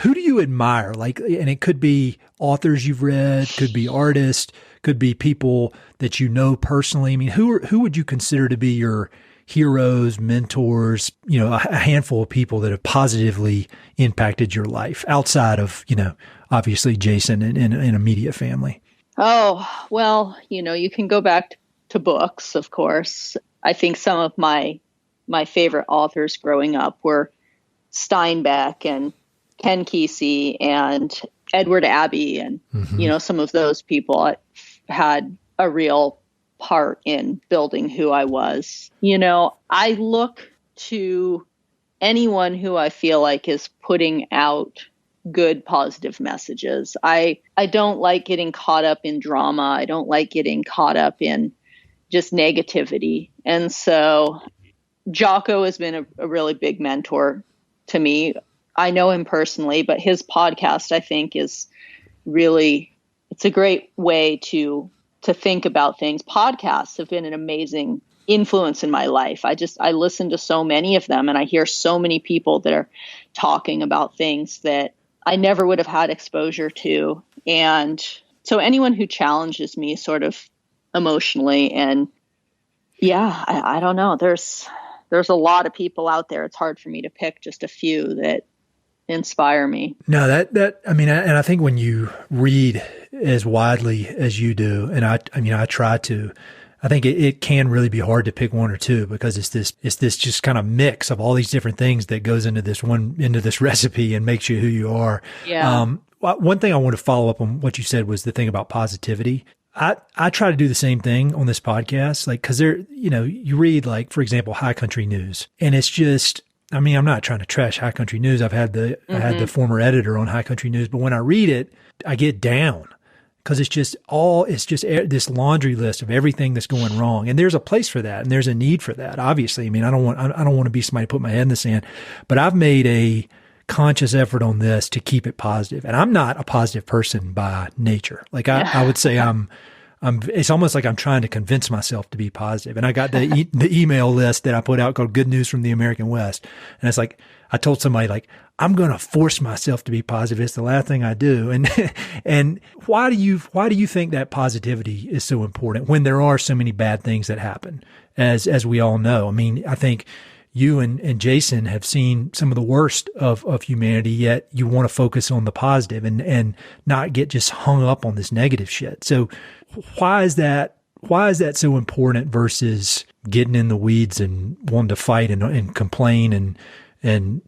Who do you admire? And it could be authors you've read, could be artists, could be people that you know personally. I mean, who would you consider to be your heroes, mentors, a handful of people that have positively impacted your life outside of, obviously Jason and immediate family? Oh, well, you can go back to books, of course. I think some of my favorite authors growing up were Steinbeck and Ken Kesey and Edward Abbey. And, some of those people had a real part in building who I was. I look to anyone who I feel like is putting out good, positive messages. I don't like getting caught up in drama. I don't like getting caught up in just negativity. And so Jocko has been a really big mentor to me. I know him personally, but his podcast, I think, is really, it's a great way to think about things. Podcasts have been an amazing influence in my life. I listen to so many of them, and I hear so many people that are talking about things that I never would have had exposure to. And so anyone who challenges me sort of emotionally, and I don't know, there's a lot of people out there. It's hard for me to pick just a few that inspire me. No, and I think when you read as widely as you do, and I try to, I think it can really be hard to pick one or two, because it's this just kind of mix of all these different things that goes into this recipe and makes you who you are. Yeah. One thing I want to follow up on what you said was the thing about positivity. I try to do the same thing on this podcast, like, cause you read, like, for example, High Country News, and it's just, I mean, I'm not trying to trash High Country News. I had the former editor on High Country News, but when I read it, I get down, because it's just this laundry list of everything that's going wrong. And there's a place for that, and there's a need for that. Obviously, I mean, I don't want to be somebody to put my head in the sand, but I've made a conscious effort on this to keep it positive. And I'm not a positive person by nature. Like I would say it's almost like I'm trying to convince myself to be positive. And I got the email list that I put out called Good News from the American West. And it's like, I told somebody, like, I'm going to force myself to be positive. It's the last thing I do. And why do you think that positivity is so important when there are so many bad things that happen, as we all know? I mean, I think you and Jason have seen some of the worst of humanity, yet you want to focus on the positive and not get just hung up on this negative shit. So why is that so important versus getting in the weeds and wanting to fight and complain and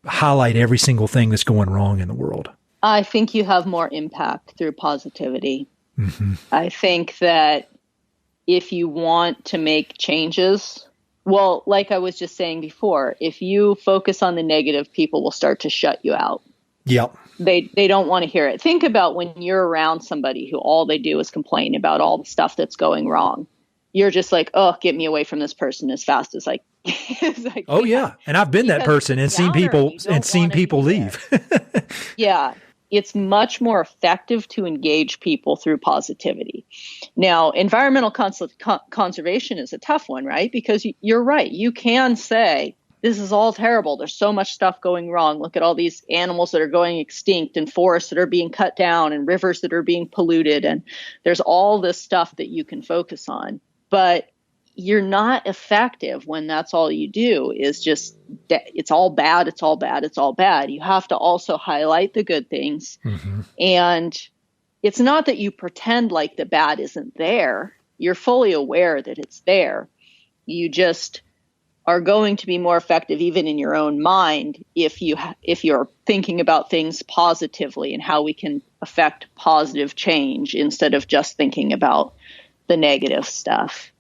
highlight every single thing that's going wrong in the world? I think you have more impact through positivity. Mm-hmm. I think that if you want to make changes, well, like I was just saying before, if you focus on the negative, people will start to shut you out. Yep. They don't want to hear it. Think about when you're around somebody who all they do is complain about all the stuff that's going wrong. You're just like, oh, get me away from this person as fast as I can. Oh yeah. And I've been that person and seen people leave. Yeah. It's much more effective to engage people through positivity. Now, environmental conservation is a tough one, right? Because you're right. You can say, this is all terrible. There's so much stuff going wrong. Look at all these animals that are going extinct, and forests that are being cut down, and rivers that are being polluted. And there's all this stuff that you can focus on. But you're not effective when that's all you do is just, it's all bad, it's all bad, it's all bad. You have to also highlight the good things. Mm-hmm. And it's not that you pretend like the bad isn't there. You're fully aware that it's there. You just are going to be more effective even in your own mind if you're thinking about things positively and how we can affect positive change instead of just thinking about the negative stuff.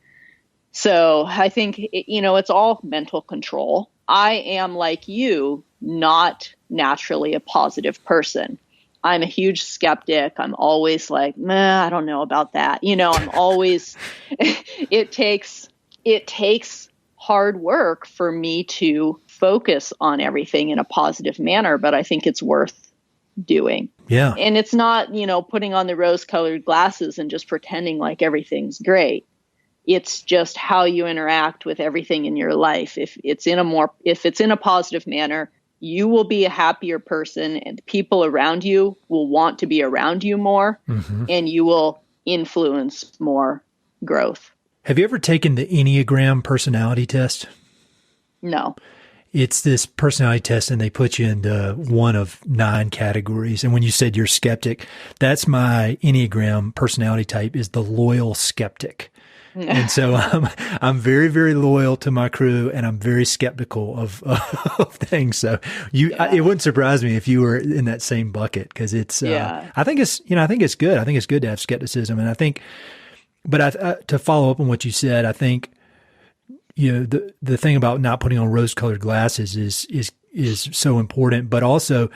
So I think, it's all mental control. I am, like you, not naturally a positive person. I'm a huge skeptic. I'm always like, I don't know about that. I'm always, it takes hard work for me to focus on everything in a positive manner, but I think it's worth doing. Yeah. And it's not, putting on the rose-colored glasses and just pretending like everything's great. It's just how you interact with everything in your life. If it's in a positive manner, you will be a happier person, and people around you will want to be around you more, mm-hmm. and you will influence more growth. Have you ever taken the Enneagram personality test? No. It's this personality test, and they put you into one of 9 categories. And when you said you're skeptic, that's my Enneagram personality type, is the loyal skeptic. And so I'm very, very loyal to my crew, and I'm very skeptical of things. So it wouldn't surprise me if you were in that same bucket, because it's, I think it's good. I think it's good to have skepticism. And I think, but to follow up on what you said, I think the thing about not putting on rose-colored glasses is so important, but also,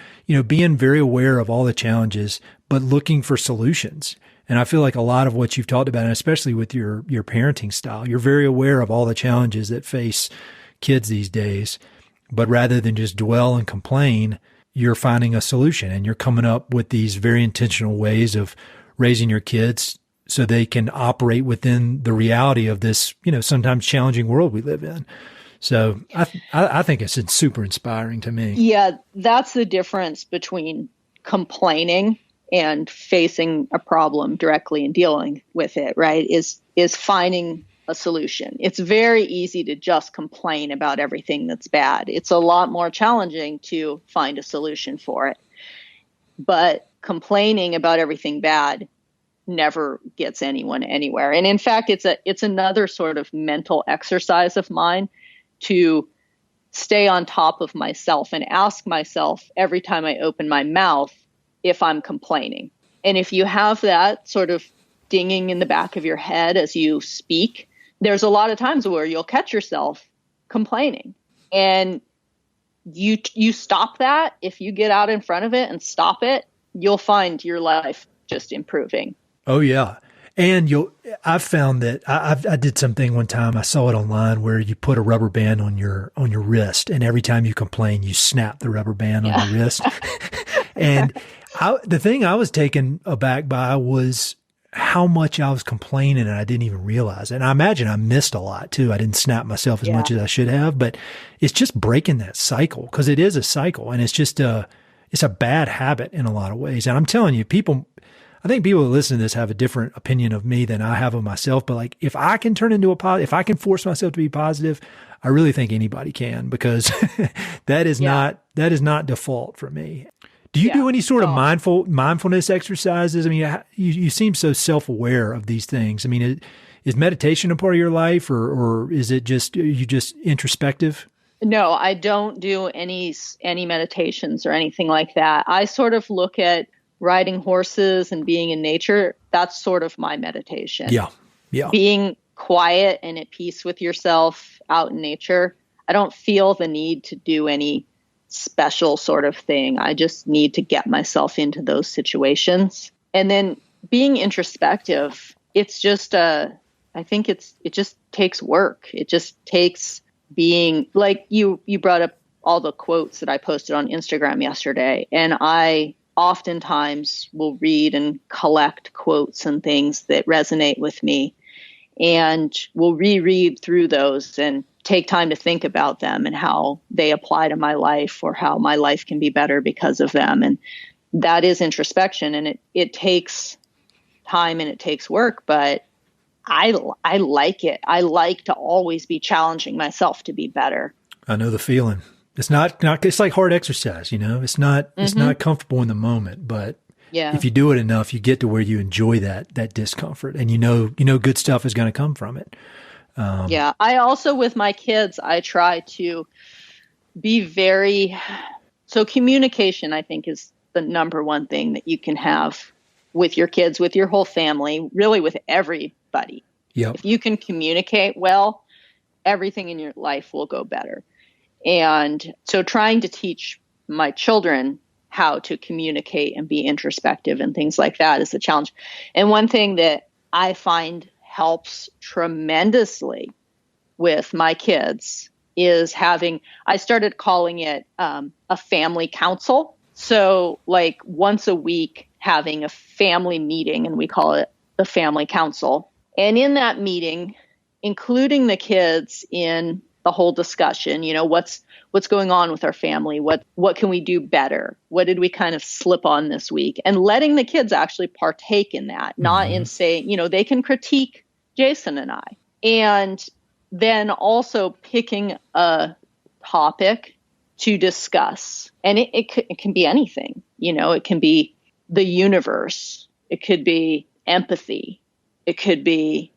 being very aware of all the challenges, but looking for solutions. And I feel like a lot of what you've talked about, and especially with your parenting style, you're very aware of all the challenges that face kids these days, but rather than just dwell and complain, you're finding a solution and you're coming up with these very intentional ways of raising your kids so they can operate within the reality of this, sometimes challenging world we live in. So I think it's super inspiring to me. Yeah, that's the difference between complaining and facing a problem directly and dealing with it, right? Is finding a solution. It's very easy to just complain about everything that's bad. It's a lot more challenging to find a solution for it. But complaining about everything bad never gets anyone anywhere. And in fact, it's another sort of mental exercise of mine to stay on top of myself and ask myself every time I open my mouth if I'm complaining. And if you have that sort of dinging in the back of your head as you speak, there's a lot of times where you'll catch yourself complaining. And you stop that. If you get out in front of it and stop it, you'll find your life just improving. Oh, yeah. And I've found that I did something one time. I saw it online where you put a rubber band on your wrist, and every time you complain, you snap the rubber band on your wrist. And the thing I was taken aback by was how much I was complaining, and I didn't even realize it. And I imagine I missed a lot too. I didn't snap myself as much as I should have, but it's just breaking that cycle, because it is a cycle, and it's just it's a bad habit in a lot of ways. And I'm telling you, I think people who listen to this have a different opinion of me than I have of myself. But like, if I can turn into if I can force myself to be positive, I really think anybody can, because that is not default for me. Do you do any sort of mindfulness exercises? I mean, you seem so self-aware of these things. I mean, is meditation a part of your life, or is it just, you just introspective? No, I don't do any meditations or anything like that. I sort of look at riding horses and being in nature. That's sort of my meditation. Yeah. Being quiet and at peace with yourself out in nature. I don't feel the need to do any special sort of thing. I just need to get myself into those situations. And then being introspective, it's just I think it just takes work. It just takes being, like you brought up all the quotes that I posted on Instagram yesterday, and I oftentimes will read and collect quotes and things that resonate with me, and will reread through those and take time to think about them and how they apply to my life, or how my life can be better because of them. And that is introspection, and it takes time and it takes work, but I like it. I like to always be challenging myself to be better. I know the feeling. It's not it's like hard exercise, it's not comfortable in the moment, but if you do it enough, you get to where you enjoy that discomfort, and you know good stuff is going to come from it. I also, with my kids, I try to be so communication, I think, is the number one thing that you can have with your kids, with your whole family, really with everybody. Yep. If you can communicate well, everything in your life will go better. And so trying to teach my children how to communicate and be introspective and things like that is the challenge. And one thing that I find helps tremendously with my kids is I started calling it a family council. So like once a week having a family meeting, and we call it the family council. And in that meeting, including the kids in the whole discussion, what's going on with our family? What can we do better? What did we kind of slip on this week? And letting the kids actually partake in that, not in saying, they can critique Jason and I. And then also picking a topic to discuss. And it can be anything, it can be the universe. It could be empathy. It could be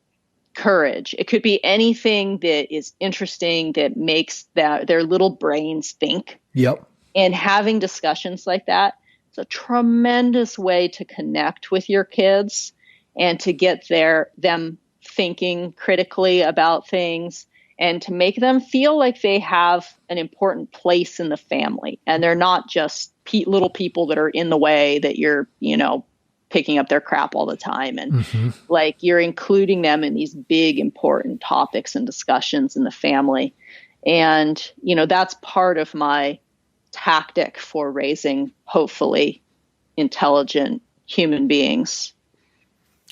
courage. It could be anything that is interesting, that makes their little brains think. Yep. And having discussions like that is a tremendous way to connect with your kids and to get them thinking critically about things and to make them feel like they have an important place in the family. And they're not just little people that are in the way that you're, picking up their crap all the time. And like you're including them in these big, important topics and discussions in the family. And, that's part of my tactic for raising, hopefully, intelligent human beings.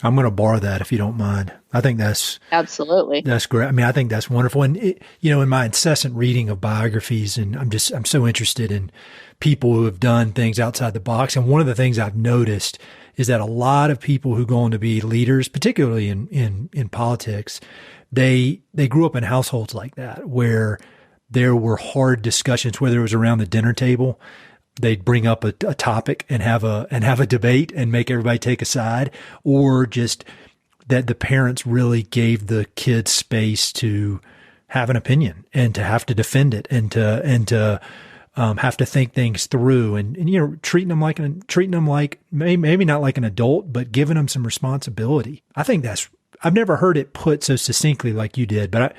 I'm going to borrow that if you don't mind. I think that's absolutely, that's great. I mean, I think that's wonderful. And in my incessant reading of biographies, and I'm so interested in people who have done things outside the box. And one of the things I've noticed is that a lot of people who go on to be leaders, particularly in politics, they grew up in households like that, where there were hard discussions, whether it was around the dinner table. They'd bring up a topic and have a debate and make everybody take a side, or just that the parents really gave the kids space to have an opinion and to have to defend it and to have to think things through and treating them like maybe not like an adult, but giving them some responsibility. I think I've never heard it put so succinctly like you did, but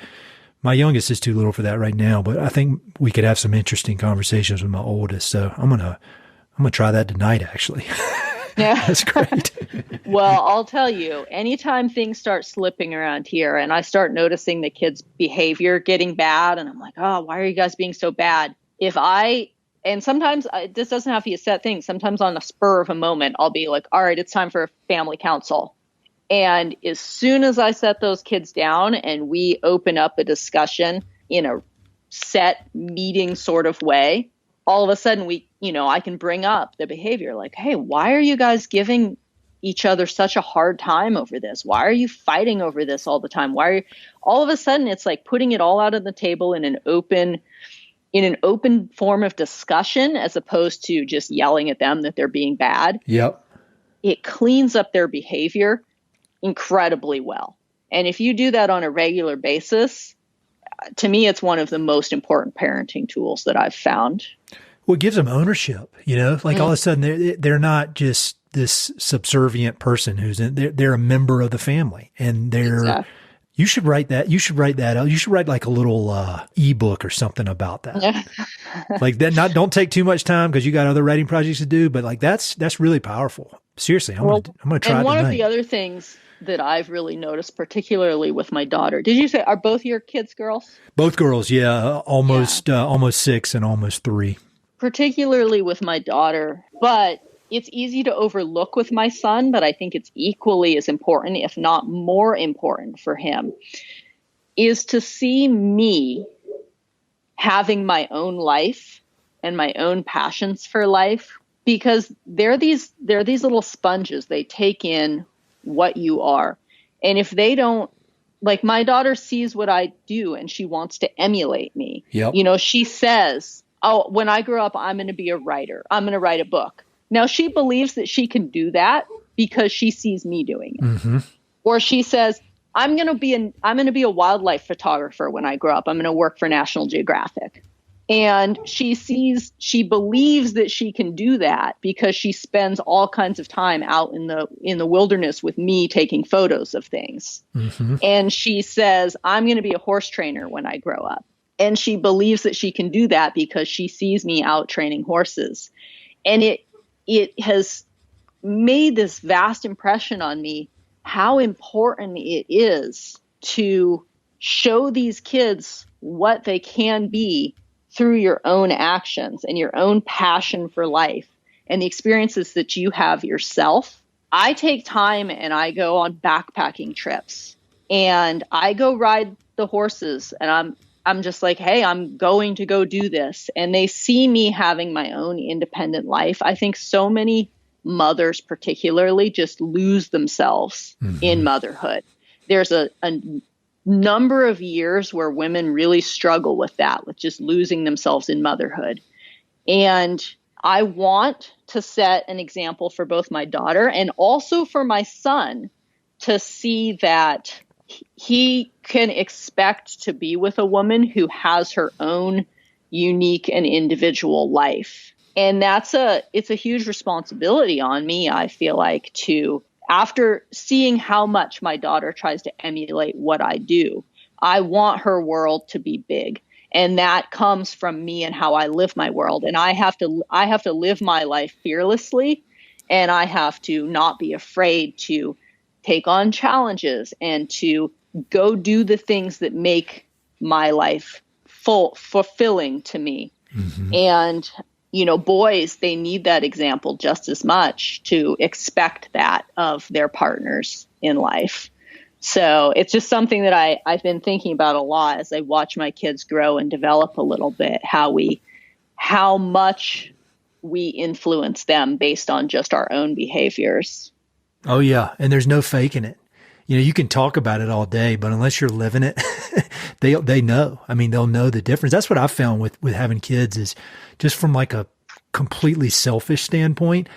my youngest is too little for that right now, but I think we could have some interesting conversations with my oldest. So I'm going to try that tonight, actually. Yeah. That's great. Well, I'll tell you, anytime things start slipping around here and I start noticing the kids' behavior getting bad, and I'm like, oh, why are you guys being so bad? And sometimes this doesn't have to be a set thing. Sometimes on the spur of a moment, I'll be like, all right, it's time for a family council. And as soon as I set those kids down and we open up a discussion in a set meeting sort of way, all of a sudden I can bring up the behavior like, hey, why are you guys giving each other such a hard time over this? Why are you fighting over this all the time? All of a sudden it's like putting it all out on the table in an open form of discussion, as opposed to just yelling at them that they're being bad. Yep. It cleans up their behavior incredibly well. And if you do that on a regular basis, to me, it's one of the most important parenting tools that I've found. Well, it gives them ownership, like all of a sudden they're not just this subservient person they're a member of the family, and Exactly. You should write that. You should write that out. You should write like a little ebook or something about that. Yeah. Like that. Don't take too much time because you got other writing projects to do. But like that's really powerful. Seriously, I'm going to try it tonight. And one of the other things that I've really noticed, particularly with my daughter, did you say are both your kids girls? Both girls, yeah, almost 6 and almost 3. Particularly with my daughter, but it's easy to overlook with my son, but I think it's equally as important, if not more important for him, is to see me having my own life and my own passions for life, because they're these little sponges. They take in what you are. And if they don't, like my daughter sees what I do and she wants to emulate me. Yep. She says, oh, when I grow up, I'm going to be a writer. I'm going to write a book. Now, she believes that she can do that because she sees me doing it. Mm-hmm. Or she says, I'm going to be a wildlife photographer when I grow up. I'm going to work for National Geographic. And she believes that she can do that because she spends all kinds of time out in the wilderness with me taking photos of things. Mm-hmm. And she says, I'm going to be a horse trainer when I grow up. And she believes that she can do that because she sees me out training horses. And it has made this vast impression on me how important it is to show these kids what they can be through your own actions and your own passion for life and the experiences that you have yourself. I take time and I go on backpacking trips and I go ride the horses, and I'm just like, hey, I'm going to go do this. And they see me having my own independent life. I think so many mothers particularly just lose themselves in motherhood. There's a number of years where women really struggle with that, with just losing themselves in motherhood. And I want to set an example for both my daughter and also for my son to see that he can expect to be with a woman who has her own unique and individual life. And it's a huge responsibility on me, I feel like, to, after seeing how much my daughter tries to emulate what I do, I want her world to be big. And that comes from me and how I live my world. And I have to live my life fearlessly, and I have to not be afraid to take on challenges and to go do the things that make my life fulfilling to me. Mm-hmm. And, boys, they need that example just as much to expect that of their partners in life. So it's just something that I've been thinking about a lot as I watch my kids grow and develop a little bit, how much we influence them based on just our own behaviors. Oh yeah. And there's no faking it. You can talk about it all day, but unless you're living it, they know. I mean, they'll know the difference. That's what I found with having kids, is just from like a completely selfish standpoint.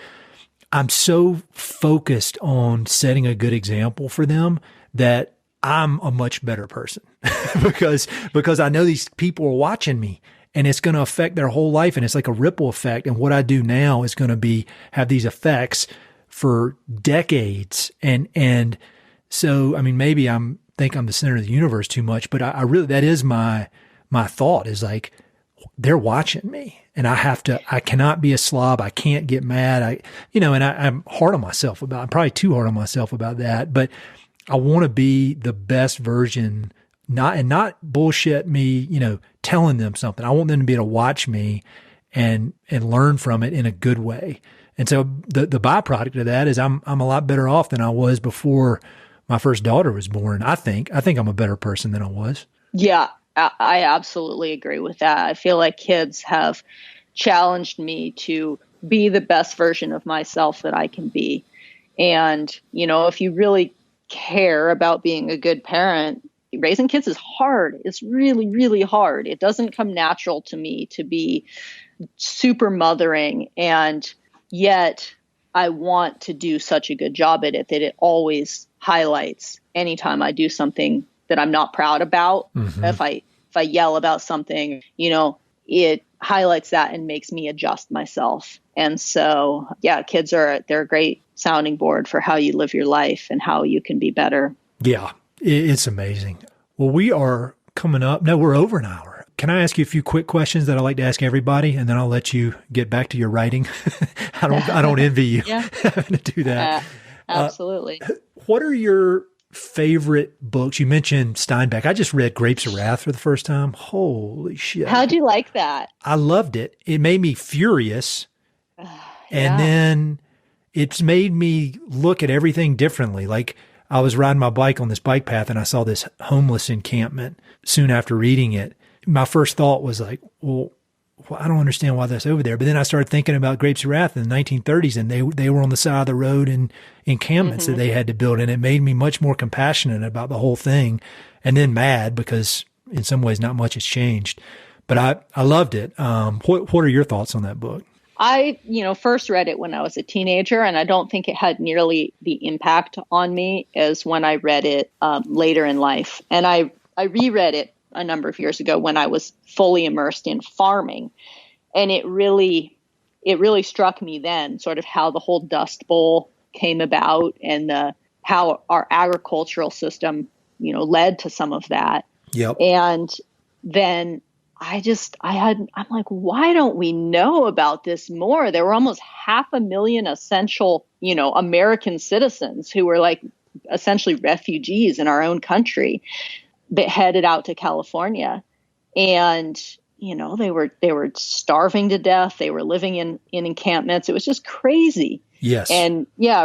I'm so focused on setting a good example for them that I'm a much better person because I know these people are watching me, and it's going to affect their whole life. And it's like a ripple effect. And what I do now is going to have these effects for decades. And so, I mean, maybe think I'm the center of the universe too much, but I really, that is my thought, is like, they're watching me, and I cannot be a slob. I can't get mad. I'm hard on myself I'm probably too hard on myself about that, but I want to be the best version, not bullshit me, telling them something. I want them to be able to watch me and learn from it in a good way. And so the byproduct of that is I'm a lot better off than I was before my first daughter was born. I think I'm a better person than I was. Yeah, I absolutely agree with that. I feel like kids have challenged me to be the best version of myself that I can be. And, if you really care about being a good parent, raising kids is hard. It's really, really hard. It doesn't come natural to me to be super mothering. And yet I want to do such a good job at it that it always highlights anytime I do something that I'm not proud about. Mm-hmm. If I yell about something, it highlights that and makes me adjust myself. And so, yeah, kids they're a great sounding board for how you live your life and how you can be better. Yeah, it's amazing. Well, we are coming up. No, we're over an hour. Can I ask you a few quick questions that I like to ask everybody, and then I'll let you get back to your writing? I don't envy you having to do that. Absolutely. What are your favorite books? You mentioned Steinbeck. I just read Grapes of Wrath for the first time. Holy shit. How'd you like that? I loved it. It made me furious. And then it's made me look at everything differently. Like, I was riding my bike on this bike path and I saw this homeless encampment soon after reading it. My first thought was like, well, I don't understand why that's over there. But then I started thinking about Grapes of Wrath in the 1930s, and they were on the side of the road in encampments that they had to build. And it made me much more compassionate about the whole thing, and then mad because in some ways not much has changed. But I loved it. What are your thoughts on that book? I, first read it when I was a teenager, and I don't think it had nearly the impact on me as when I read it later in life. And I reread it a number of years ago when I was fully immersed in farming. And it really struck me then, sort of how the whole Dust Bowl came about and how our agricultural system, led to some of that. Yep. And then I'm like, why don't we know about this more? There were almost 500,000 essential, American citizens who were like essentially refugees in our own country that headed out to California. And, they were starving to death. They were living in encampments. It was just crazy. Yes. And it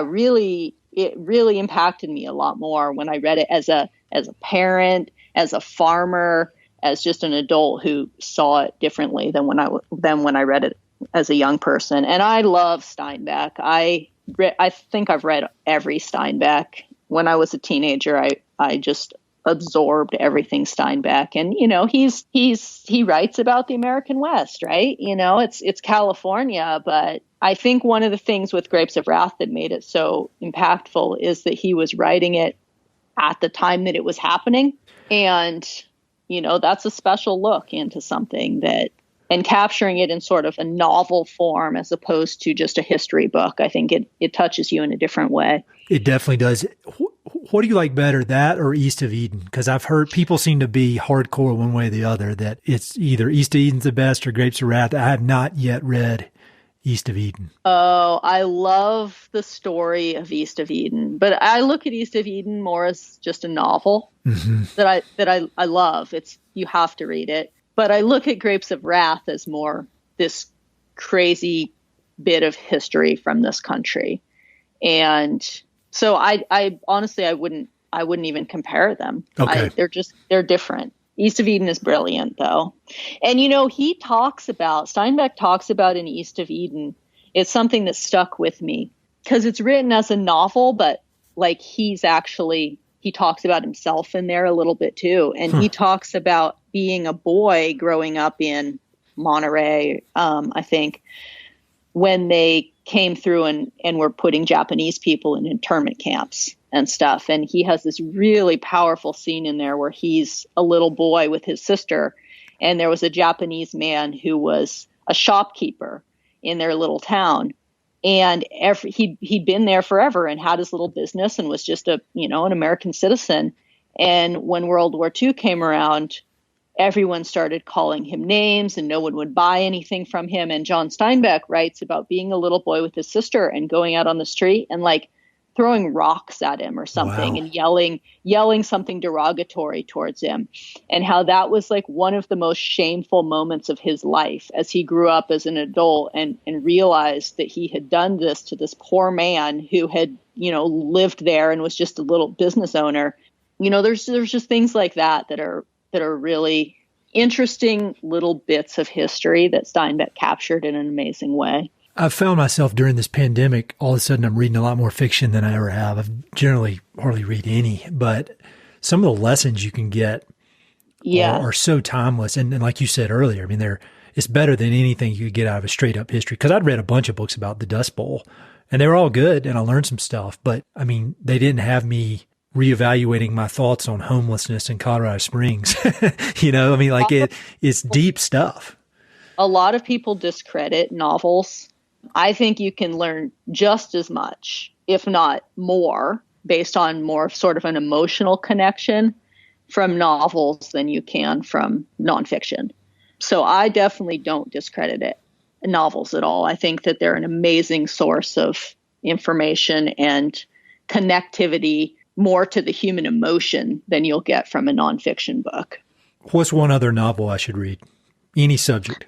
really impacted me a lot more when I read it as a parent, as a farmer, as just an adult who saw it differently than when I read it as a young person. And I love Steinbeck. I think I've read every Steinbeck. When I was a teenager, I just absorbed everything Steinbeck. And, he writes about the American West, right? It's California, but I think one of the things with Grapes of Wrath that made it so impactful is that he was writing it at the time that it was happening. And, that's a special look into something and capturing it in sort of a novel form as opposed to just a history book. I think it touches you in a different way. It definitely does. what do you like better, that or East of Eden? Because I've heard people seem to be hardcore one way or the other, that it's either East of Eden's the best or Grapes of Wrath. I have not yet read East of Eden. Oh, I love the story of East of Eden, but I look at East of Eden more as just a novel that I love. You have to read it. But I look at Grapes of Wrath as more this crazy bit of history from this country. And so I honestly, I wouldn't even compare them. Okay. They're different. East of Eden is brilliant though. And Steinbeck talks about in East of Eden, it's something that stuck with me because it's written as a novel, but like he talks about himself in there a little bit too. And he talks about being a boy growing up in Monterey, I think, when they came through and were putting Japanese people in internment camps and stuff. And he has this really powerful scene in there where he's a little boy with his sister. And there was a Japanese man who was a shopkeeper in their little town. And he'd been there forever and had his little business and was just an American citizen. And when World War II came around, everyone started calling him names and no one would buy anything from him. And John Steinbeck writes about being a little boy with his sister and going out on the street and like throwing rocks at him or something. Wow. And yelling something derogatory towards him, and how that was like one of the most shameful moments of his life as he grew up as an adult and realized that he had done this to this poor man who had, lived there and was just a little business owner. There's just things like that are really interesting little bits of history that Steinbeck captured in an amazing way. I've found myself during this pandemic, all of a sudden I'm reading a lot more fiction than I ever have. I've generally hardly read any, but some of the lessons you can get are so timeless. And like you said earlier, I mean, it's better than anything you could get out of a straight up history. Because I'd read a bunch of books about the Dust Bowl and they were all good and I learned some stuff. But I mean, they didn't have me reevaluating my thoughts on homelessness in Colorado Springs. It's deep stuff. A lot of people discredit novels. I think you can learn just as much, if not more, based on more sort of an emotional connection from novels than you can from nonfiction. So I definitely don't discredit novels at all. I think that they're an amazing source of information and connectivity more to the human emotion than you'll get from a nonfiction book. What's one other novel I should read? Any subject.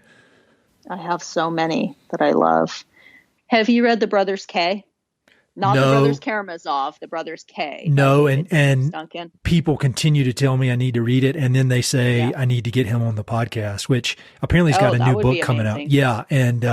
I have so many that I love. Have you read The Brothers K? Not No. The Brothers Karamazov, The Brothers K. No, and people continue to tell me I need to read it, and then they say I need to get him on the podcast, which apparently he's got a new book coming out. Yeah, and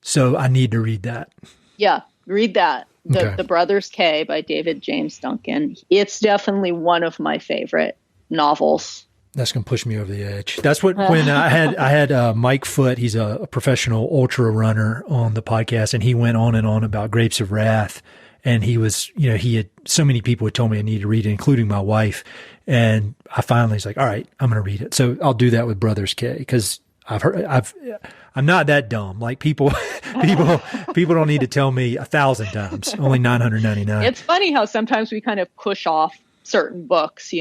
so I need to read that. Yeah, read that. The Brothers K by David James Duncan. It's definitely one of my favorite novels. That's going to push me over the edge. That's when I had Mike Foote, he's a professional ultra runner on the podcast, and he went on and on about Grapes of Wrath. And he was, he had so many people had told me I needed to read it, including my wife. And I finally was like, all right, I'm going to read it. So I'll do that with Brothers K, because I'm not that dumb. Like people don't need to tell me 1,000 times, only 999. It's funny how sometimes we kind of push off certain books,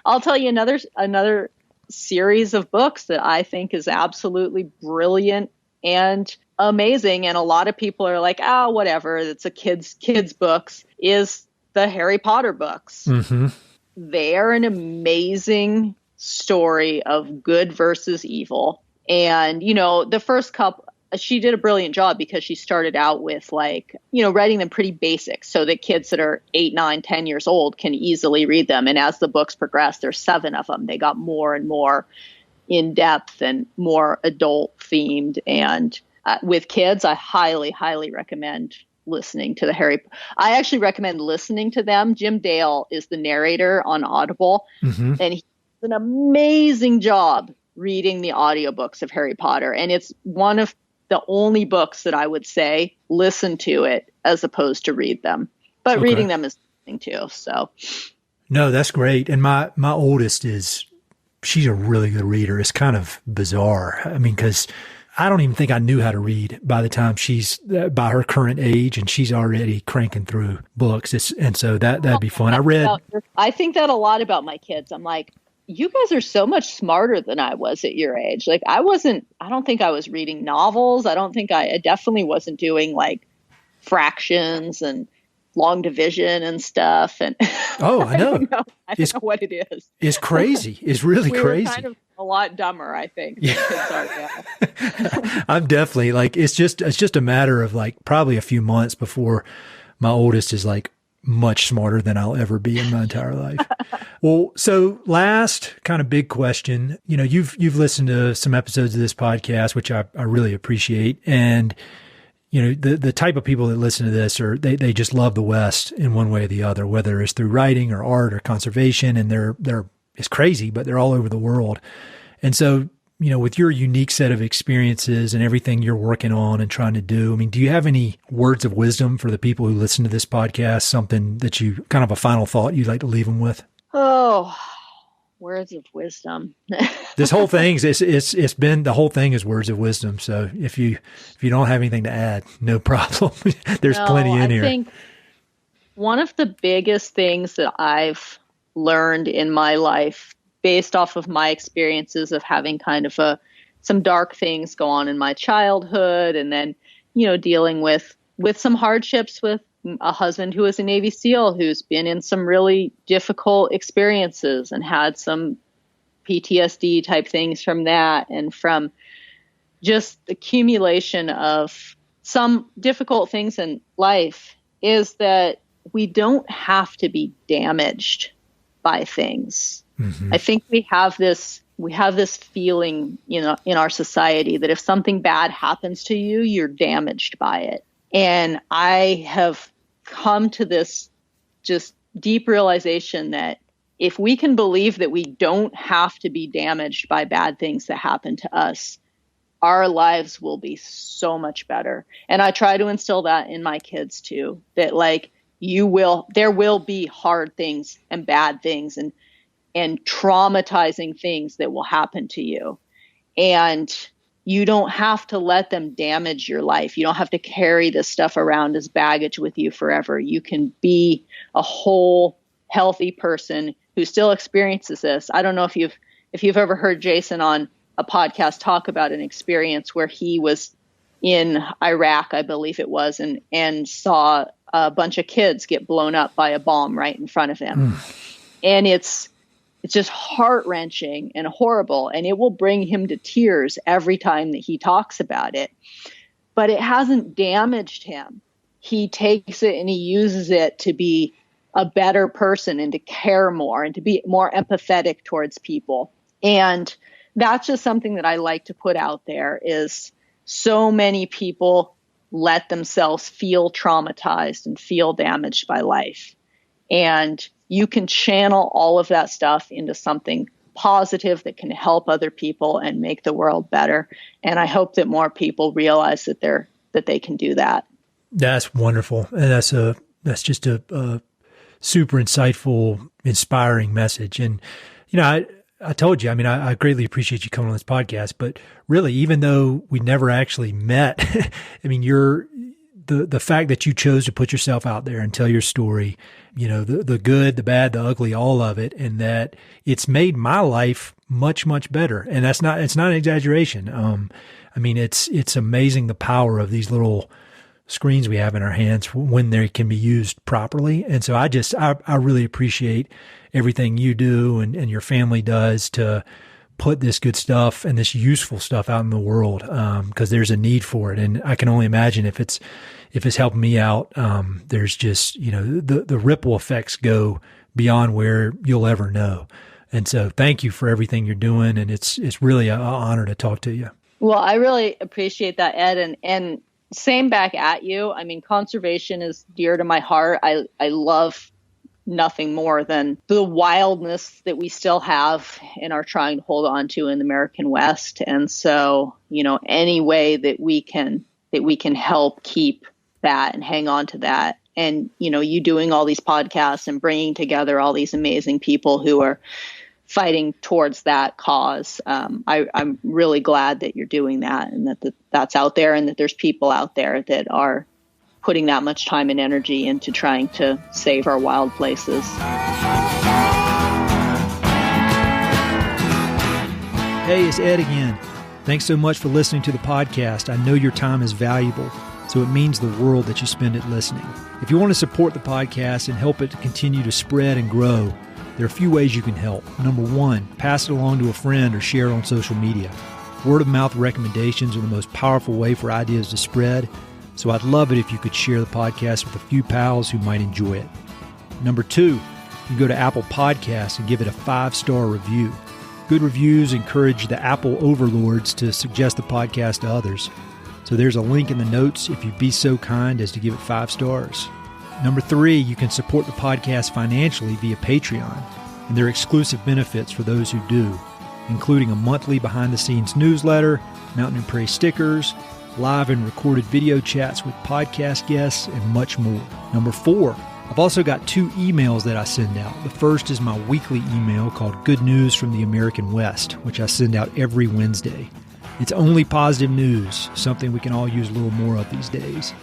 I'll tell you another series of books that I think is absolutely brilliant and amazing. And a lot of people are like, whatever, it's a kids books, is the Harry Potter books. Mm-hmm. They're an amazing story of good versus evil. And, the first couple, she did a brilliant job because she started out with writing them pretty basic so that kids that are 8, 9, 10 years old can easily read them. And as the books progressed, there's 7 of them. They got more and more in depth and more adult themed. And with kids, I highly, highly recommend listening to I actually recommend listening to them. Jim Dale is the narrator on Audible, and he does an amazing job reading the audiobooks of Harry Potter. And it's one of the only books that I would say listen to it as opposed to read them. But reading them is listening too. So no, that's great. And my oldest she's a really good reader. It's kind of bizarre. I mean, because I don't even think I knew how to read by the time she's by her current age, and she's already cranking through books. And so that'd be fun. I think that a lot about my kids. I'm like, you guys are so much smarter than I was at your age. Like I don't think I was reading novels. I definitely wasn't doing like fractions and long division and stuff. And oh, I know. I don't know what it is. It's crazy. It's really crazy. We're kind of a lot dumber, I think. Than kids are now. I'm definitely like, it's just a matter of like probably a few months before my oldest is like much smarter than I'll ever be in my entire life. Well, so last kind of big question, you've listened to some episodes of this podcast, which I really appreciate. And, the type of people that listen to this they just love the West in one way or the other, whether it's through writing or art or conservation. And it's crazy, but they're all over the world. And so, with your unique set of experiences and everything you're working on and trying to do, I mean, do you have any words of wisdom for the people who listen to this podcast? Something that you kind of a final thought you'd like to leave them with? Oh, words of wisdom. This whole thing the whole thing is words of wisdom. So if you don't have anything to add, no problem. There's plenty in here. I think one of the biggest things that I've learned in my life, based off of my experiences of having kind of some dark things go on in my childhood, and then, dealing with some hardships with a husband who was a Navy SEAL, who's been in some really difficult experiences and had some PTSD type things from that, and from just accumulation of some difficult things in life, is that we don't have to be damaged by things. Mm-hmm. I think we have this feeling, in our society that if something bad happens to you, you're damaged by it. And I have come to this just deep realization that if we can believe that we don't have to be damaged by bad things that happen to us, our lives will be so much better. And I try to instill that in my kids too, that like there will be hard things and bad things and traumatizing things that will happen to you. And you don't have to let them damage your life. You don't have to carry this stuff around as baggage with you forever. You can be a whole, healthy person who still experiences this. I don't know if you've ever heard Jason on a podcast talk about an experience where he was in Iraq, I believe it was, and saw a bunch of kids get blown up by a bomb right in front of him. And it's just heart-wrenching and horrible, and it will bring him to tears every time that he talks about it. But it hasn't damaged him. He takes it and he uses it to be a better person and to care more and to be more empathetic towards people. And that's just something that I like to put out there, is so many people let themselves feel traumatized and feel damaged by life. And you can channel all of that stuff into something positive that can help other people and make the world better. And I hope that more people realize that they can do that. That's wonderful. And that's just a super insightful, inspiring message. And, I told you, I mean, I greatly appreciate you coming on this podcast, but really, even though we never actually met, I mean, the fact that you chose to put yourself out there and tell your story, the good, the bad, the ugly, all of it, and that it's made my life much, much better. And it's not an exaggeration. I mean, it's amazing the power of these little screens we have in our hands when they can be used properly. And so I really appreciate everything you do and your family does to put this good stuff and this useful stuff out in the world, because there's a need for it. And I can only imagine if it's helping me out, there's just, the ripple effects go beyond where you'll ever know. And so thank you for everything you're doing. And it's really an honor to talk to you. Well, I really appreciate that, Ed. And same back at you. I mean, conservation is dear to my heart. I love nothing more than the wildness that we still have and are trying to hold on to in the American West. And so, any way that we can help keep that and hang on to that. And, you doing all these podcasts and bringing together all these amazing people who are fighting towards that cause. I'm really glad that you're doing that, and that's out there, and that there's people out there that are putting that much time and energy into trying to save our wild places. Hey, it's Ed again. Thanks so much for listening to the podcast. I know your time is valuable, so it means the world that you spend it listening. If you want to support the podcast and help it to continue to spread and grow, there are a few ways you can help. Number one, pass it along to a friend or share it on social media. Word of mouth recommendations are the most powerful way for ideas to spread, so I'd love it if you could share the podcast with a few pals who might enjoy it. Number two, you can go to Apple Podcasts and give it a 5-star review. Good reviews encourage the Apple overlords to suggest the podcast to others. So there's a link in the notes if you'd be so kind as to give it 5 stars. Number three, you can support the podcast financially via Patreon, and there are exclusive benefits for those who do, including a monthly behind-the-scenes newsletter, Mountain and Prairie stickers, live and recorded video chats with podcast guests, and much more. Number four, I've also got 2 emails that I send out. The first is my weekly email called Good News from the American West, which I send out every Wednesday. It's only positive news, something we can all use a little more of these days.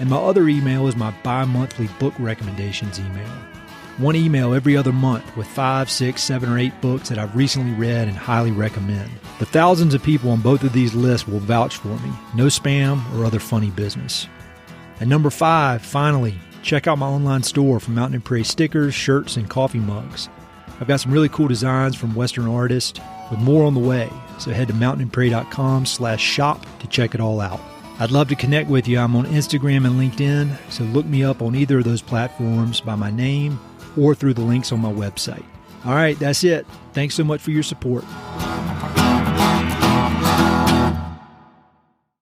And my other email is my bi-monthly book recommendations email. One email every other month with 5, 6, 7, or 8 books that I've recently read and highly recommend. The thousands of people on both of these lists will vouch for me. No spam or other funny business. And number 5, finally, check out my online store for Mountain and Prairie stickers, shirts, and coffee mugs. I've got some really cool designs from Western artists with more on the way. So head to mountainandprairie.com/shop to check it all out. I'd love to connect with you. I'm on Instagram and LinkedIn, so look me up on either of those platforms by my name or through the links on my website. All right, that's it. Thanks so much for your support.